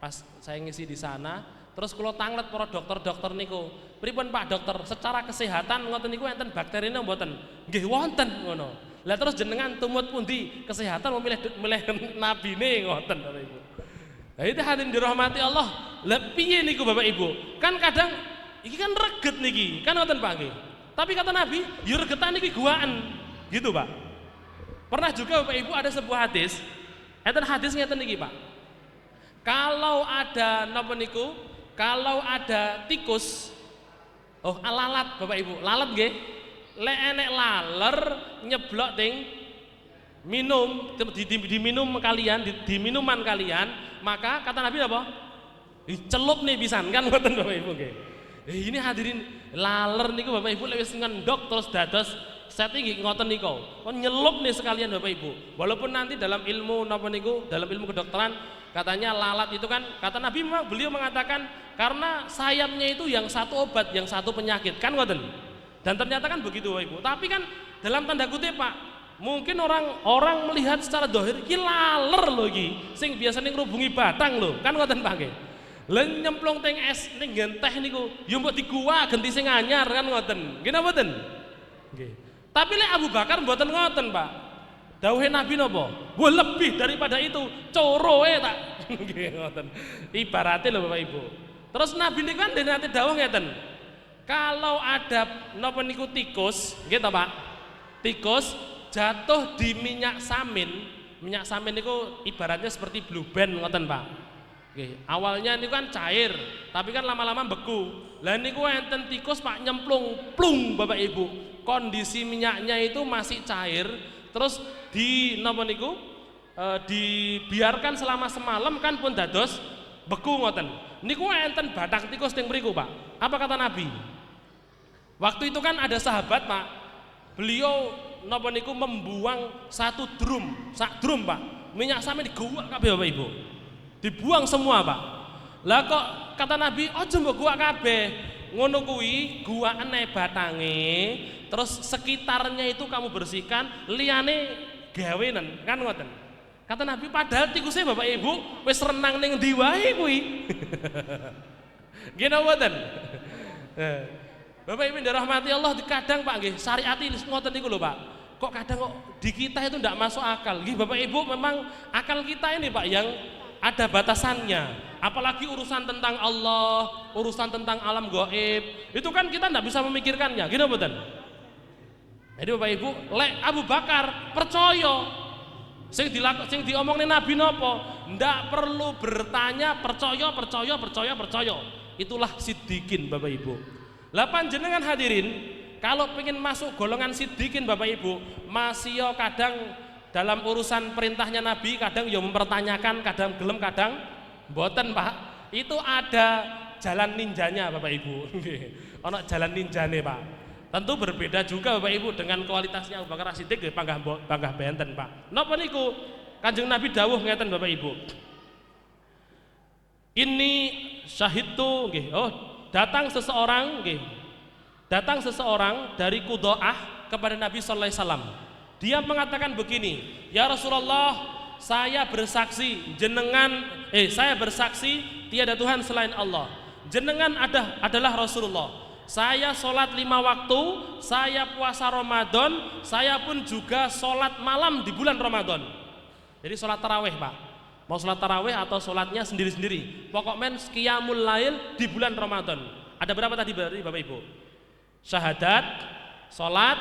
pas saya ngisi di sana, terus kalau tanglet para dokter-dokter niku, pripun Pak dokter, secara kesehatan ngoten niku enten bakterine mboten? Nggih wonten ngono. Lah terus jenengan tumut pundi kesehatan milih nabine ngoten Bapak Ibu. Lah itu hadirin dirahmati Allah. Lah piye niku Bapak Ibu? Kan kadang iki kan reget niki, kan ngoten Pak nggih. Tapi kata Nabi, yo regetan niki guaan. Gitu Pak. Pernah juga Bapak Ibu ada sebuah hadis. Enten hadis ngeten niki Pak. Kalau ada napa niku? Kalau ada tikus, lalat Bapak Ibu, lalat nggih. Lek enek laler nyeblok ting minum di minum kalian, di minuman kalian, maka kata Nabi apa? Celup nih pisan kan ngoten Bapak Ibu nggih. Ini hadirin laler niku Bapak Ibu lek wis ngendok terus dados setting ngoten niku. Kon nyelup nih sekalian Bapak Ibu. Walaupun nanti dalam ilmu napa niku, dalam ilmu kedokteran katanya lalat itu kan kata Nabi beliau mengatakan karena sayapnya itu yang satu obat, yang satu penyakit kan ngoten. Dan ternyata kan begitu Bapak Ibu. Tapi kan dalam tanda kutip Pak, mungkin orang melihat secara dohir iki laler lho iki, sing biasanya ngrubungi batang lho, kan ngoten Pak nggih. Lah nyemplung teng es ning genteh niku, yo mbok diguwa genti sing anyar kan ngoten. Nggih napa mboten? Nggih. Tapi lek Abu Bakar mboten ngoten Pak. Dawuhe Nabi napa? Wah lebih daripada itu, coroe tak. Nggih ngoten. Ibaratnya lho Bapak Ibu. Terus Nabi niku kan nate dawuh ngeten. Kalau ada napa niku tikus, nggih ta Pak? Tikus jatuh di minyak samin. Minyak samin niku ibaratnya seperti blue band ngoten Pak. Nggih, awalnya niku kan cair, tapi kan lama-lama beku. Lah niku enten tikus Pak nyemplung plung Bapak Ibu. Kondisi minyaknya itu masih cair, terus di napa niku? Dibiarkan selama semalam kan pun dados beku ngoten. Niku enten bathak tikus teng mriku Pak. Apa kata Nabi? Waktu itu kan ada sahabat Pak, beliau napa niku membuang sak drum Pak, minyak samin diguwak kabeh Bapak Ibu, dibuang semua Pak. Lah kok kata Nabi, aja mbok guwak kabeh, ngono kuwi guwakane batange, terus sekitarnya itu kamu bersihkan, liyane gawenen kan ngoten. Kata Nabi padahal tikusnya Bapak Ibu wis renang ning ndi wae kuwi. Nggih napa mboten? Bapak Ibu dirahmati Allah, kadang Pak nggih syariat ini ngoten niku lho Pak. Kok kadang kok di kita itu tidak masuk akal. Nggih Bapak Ibu memang akal kita ini Pak yang ada batasannya. Apalagi urusan tentang Allah, urusan tentang alam gaib, itu kan kita tidak bisa memikirkannya. Gini mboten? Jadi Bapak Ibu, lek Abu Bakar percaya sing diomongin Nabi nopo, ndak perlu bertanya, percaya. Itulah siddiqin Bapak Ibu. Lah panjenengan hadirin, kalau pengen masuk golongan siddiqin Bapak Ibu, masih yo kadang dalam urusan perintahnya Nabi kadang yo mempertanyakan, kadang gelem, kadang mboten Pak. Itu ada jalan ninjanya Bapak Ibu. Ono jalan ninjane Pak. Tentu berbeda juga Bapak Ibu dengan kualitasnya Abu Bakar As-Siddiq panggah benten Pak. Napa niku? Kanjeng Nabi dawuh ngeten Bapak Ibu. Ini syahidtu nggih. Datang seseorang dari Qudaah kepada Nabi sallallahu alaihi wasallam. Dia mengatakan begini, "Ya Rasulullah, saya bersaksi saya bersaksi tiada Tuhan selain Allah. Jenengan adalah Rasulullah. Saya sholat 5 waktu, saya puasa Ramadan, saya pun juga sholat malam di bulan Ramadan. Jadi sholat taraweh Pak. Mau sholat taraweh atau sholatnya sendiri-sendiri. Pokoknya qiyamul lail di bulan Ramadan. Ada berapa tadi Bapak Ibu? Syahadat, sholat,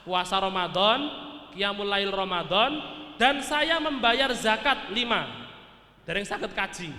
puasa Ramadan, qiyamul lail Ramadan, dan saya membayar zakat 5. Dari yang sakit kaji.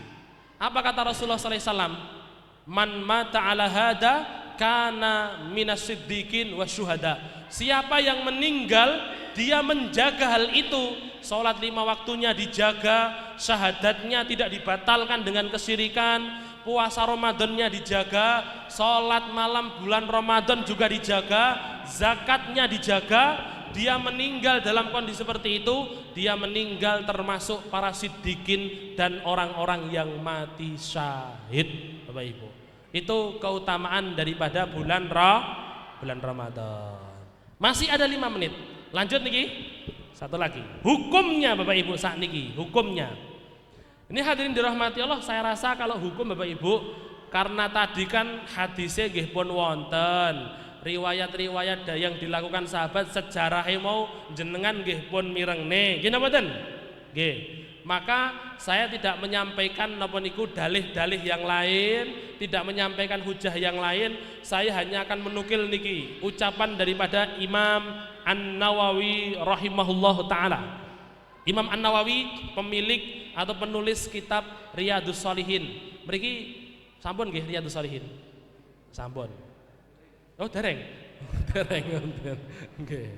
Apa kata Rasulullah SAW? Man mata ala hada kana minas siddiqin wasyuhada. Siapa yang meninggal dia menjaga hal itu, sholat 5 waktunya dijaga, syahadatnya tidak dibatalkan dengan kesyirikan, puasa Ramadannya dijaga, sholat malam bulan Ramadan juga dijaga, zakatnya dijaga. Dia meninggal dalam kondisi seperti itu, dia meninggal termasuk para siddiqin dan orang-orang yang mati syahid. Bapak Ibu, itu keutamaan daripada bulan Ramadan. Masih ada 5 menit. Lanjut niki. Satu lagi. Hukumnya Bapak Ibu saat niki, hukumnya. Ini hadirin dirahmati Allah, saya rasa kalau hukum Bapak Ibu, karena tadi kan hadisnya nggih pun wonten, riwayat-riwayat yang dilakukan sahabat, sejarahnya mau jenengan nggih pun mirengne. Nggih napa mboten? Nggih. Maka saya tidak menyampaikan napa niku dalih-dalih yang lain, tidak menyampaikan hujah yang lain. Saya hanya akan menukil niki ucapan daripada Imam An-Nawawi rahimahullahu taala. Imam An-Nawawi pemilik atau penulis kitab Riyadhus Shalihin. Mriki sampun nggih Riyadhus Shalihin? Sampun. Oh dereng. Dereng wonten. Nggih.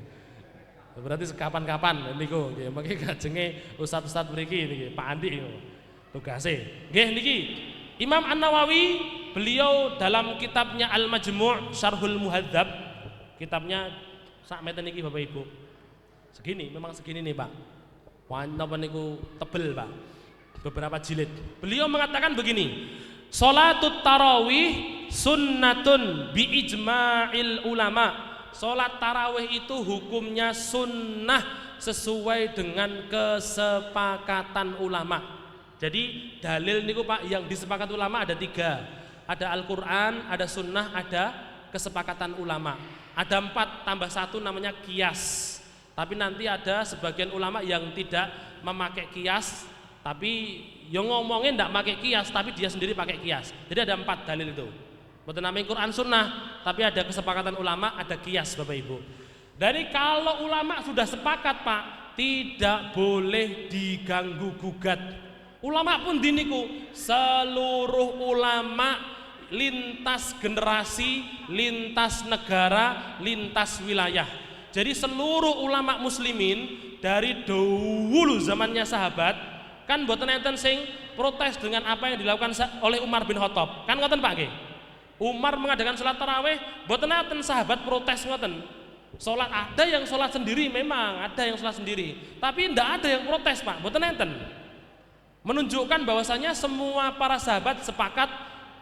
Berarti kapan-kapan niku nggih mengki kajenge ustaz-ustaz mriki niki Pak Andi tugase. Nggih niki Imam An-Nawawi beliau dalam kitabnya Al-Majmu' Syarhul Muhadzab, kitabnya sak meten niki Bapak Ibu. Segini, memang segini nih Pak. Napa niku tebel Pak. Beberapa jilid. Beliau mengatakan begini, Sholatut tarawih sunnatun bi ijma'il ulama. Sholat tarawih itu hukumnya sunnah sesuai dengan kesepakatan ulama. Jadi dalil niku Pak yang disepakati ulama ada 3. Ada Al-Quran, ada sunnah, ada kesepakatan ulama. Ada 4 tambah 1 namanya kias. Tapi nanti ada sebagian ulama yang tidak memakai kias, tapi yang ngomongin tidak pakai kias, tapi dia sendiri pakai kias. Jadi ada 4 dalil itu. Bukan namanya Quran sunnah, tapi ada kesepakatan ulama, ada kias Bapak Ibu. Dari kalau ulama sudah sepakat Pak, tidak boleh diganggu gugat. Ulama pun diniku, seluruh ulama lintas generasi, lintas negara, lintas wilayah. Jadi seluruh ulama muslimin dari dahulu zamannya sahabat, kan mboten enten sing protes dengan apa yang dilakukan oleh Umar bin Khattab. Kan ngoten Pak nggih? Umar mengadakan sholat tarawih, mboten enten sahabat protes ngoten. Sholat ada yang sholat sendiri, memang ada yang sholat sendiri, tapi tidak ada yang protes Pak, mboten enten. Menunjukkan bahwasanya semua para sahabat sepakat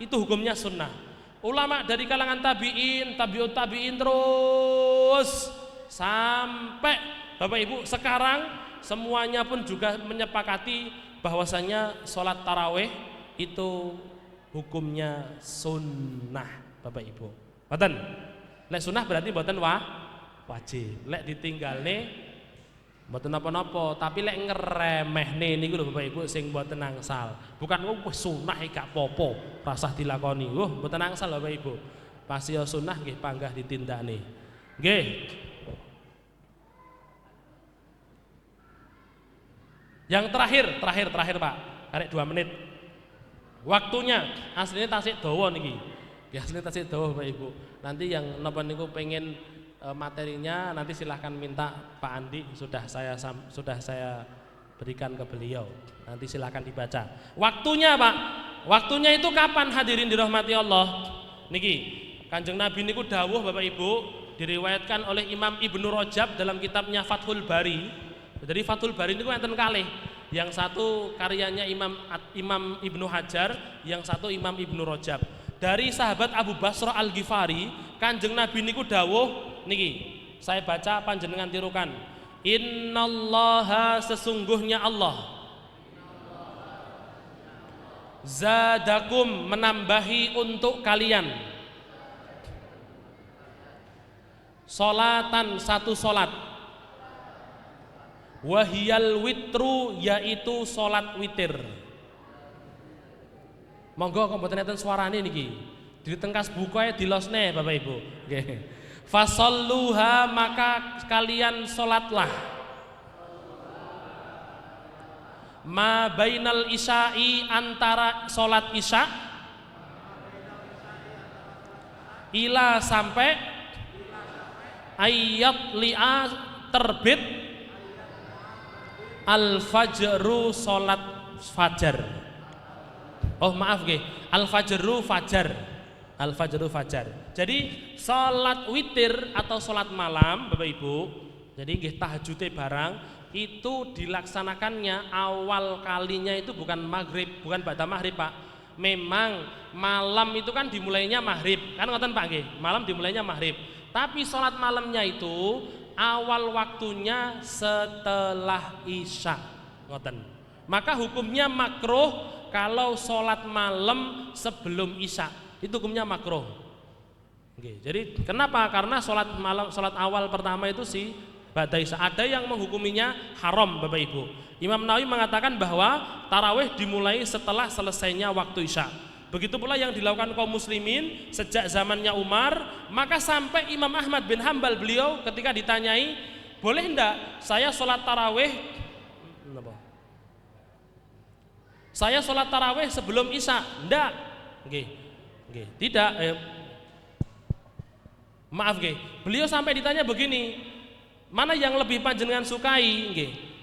itu hukumnya sunnah. Ulama dari kalangan tabi'in, tabi'ut tabi'in terus sampai Bapak Ibu sekarang semuanya pun juga menyepakati bahwasanya sholat tarawih itu hukumnya sunnah Bapak Ibu. Mboten. Lek sunnah berarti mboten wajib. Lek ditinggalne mboten napa-napa, tapi lek ngeremehne niku lho Bapak Ibu sing mboten angsal. Bukan wis sunnah gak apa-apa, rasah dilakoni. Mboten angsal Bapak Ibu. Pasti sunnah nggih panggah ditindakne. Nggih. Yang terakhir Pak. Karek 2 menit. Waktunya aslinya tasik dawa niki. Ya aslinya tasik dawa Bapak Ibu. Nanti yang napa niku pengen materinya nanti silahkan minta Pak Andi, sudah saya berikan ke beliau. Nanti silahkan dibaca. Waktunya Pak. Waktunya itu kapan hadirin dirahmati Allah? Niki, Kanjeng Nabi niku dawuh Bapak Ibu, diriwayatkan oleh Imam Ibnu Rajab dalam kitabnya Fathul Bari. Jadi Fathul Bari niku enten kalih. Yang satu karyanya Imam Ibnu Hajar, yang satu Imam Ibnu Rajab. Dari sahabat Abu Basrah Al-Ghifari, Kanjeng Nabi niku dawuh niki. Saya baca panjenengan tirukan. Innallaha sesungguhnya Allah zadakum menambahi untuk kalian solatan satu solat wahiyal witru yaitu solat witir. Monggo komputer neten suarane niki ditengkas buka dilosne Bapak Ibu. Nggih. Fasalluha maka kalian solatlah ma bainal isya'i antara solat isya ila sampai ayat li'a terbit al fajru solat fajar. Oh maaf nggih, al fajru fajar. Al fajru fajar. Jadi salat witir atau salat malam Bapak Ibu, jadi nggih tahajute barang itu dilaksanakannya awal kalinya itu bukan maghrib, bukan ba'da maghrib Pak. Memang malam itu kan dimulainya maghrib, kan ngoten Pak nggih. Malam dimulainya maghrib. Tapi salat malamnya itu awal waktunya setelah isya. Ngoten. Maka hukumnya makruh kalau salat malam sebelum isya. Itu hukumnya makruh. Oke, jadi kenapa? Karena sholat malam, sholat awal pertama itu si ba'da isya. Ada yang menghukuminya haram Bapak Ibu. Imam Nawawi mengatakan bahwa tarawih dimulai setelah selesainya waktu isya. Begitu pula yang dilakukan kaum muslimin sejak zamannya Umar. Maka sampai Imam Ahmad bin Hambal beliau ketika ditanyai, boleh enggak saya sholat tarawih? Saya sholat tarawih sebelum isya? Enggak. Oke. Tidak, maaf beliau sampai ditanya begini, mana yang lebih panjenengan sukai,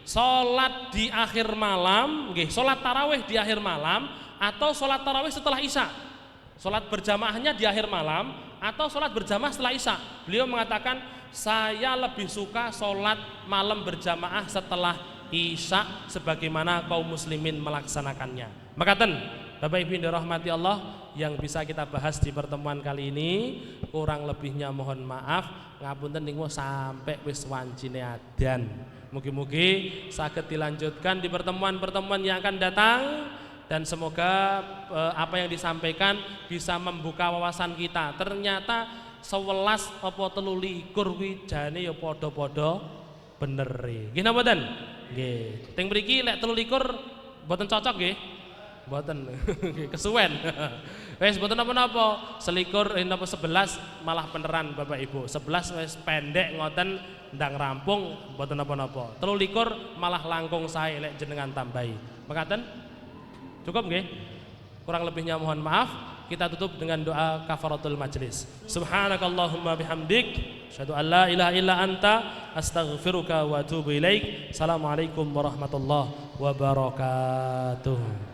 sholat di akhir malam, sholat tarawih di akhir malam atau sholat tarawih setelah isya, sholat berjamaahnya di akhir malam atau sholat berjamaah setelah isya. Beliau mengatakan saya lebih suka sholat malam berjamaah setelah isya sebagaimana kaum muslimin melaksanakannya. Makaten Bapak Ibu yang dirahmati Allah, yang bisa kita bahas di pertemuan kali ini kurang lebihnya mohon maaf, ngapunten niku sampai wis wancine adan. Mugi-mugi saged dilanjutkan di pertemuan-pertemuan yang akan datang dan semoga apa yang disampaikan bisa membuka wawasan kita. Ternyata 11 apa 13 kuwi jane ya padha-padha bener e. Nggih napa mboten? Nggih. Teng mriki lek 13 mboten cocok nggih. Mboten kesuwen. Wis mboten napa-napa. Selikur napa 11 malah beneran Bapak Ibu. 11 wis pendek ngoten ndang rampung mboten napa-napa. 13 malah langkung sae lek jenengan tambahi. Mekaten? Cukup nggih? Kurang lebihnya mohon maaf. Kita tutup dengan doa kafaratul majlis. Subhanakallahumma bihamdik, asyhadu an la ilaha illa anta, astaghfiruka wa atubu ilaik. Assalamualaikum warahmatullahi wabarakatuh.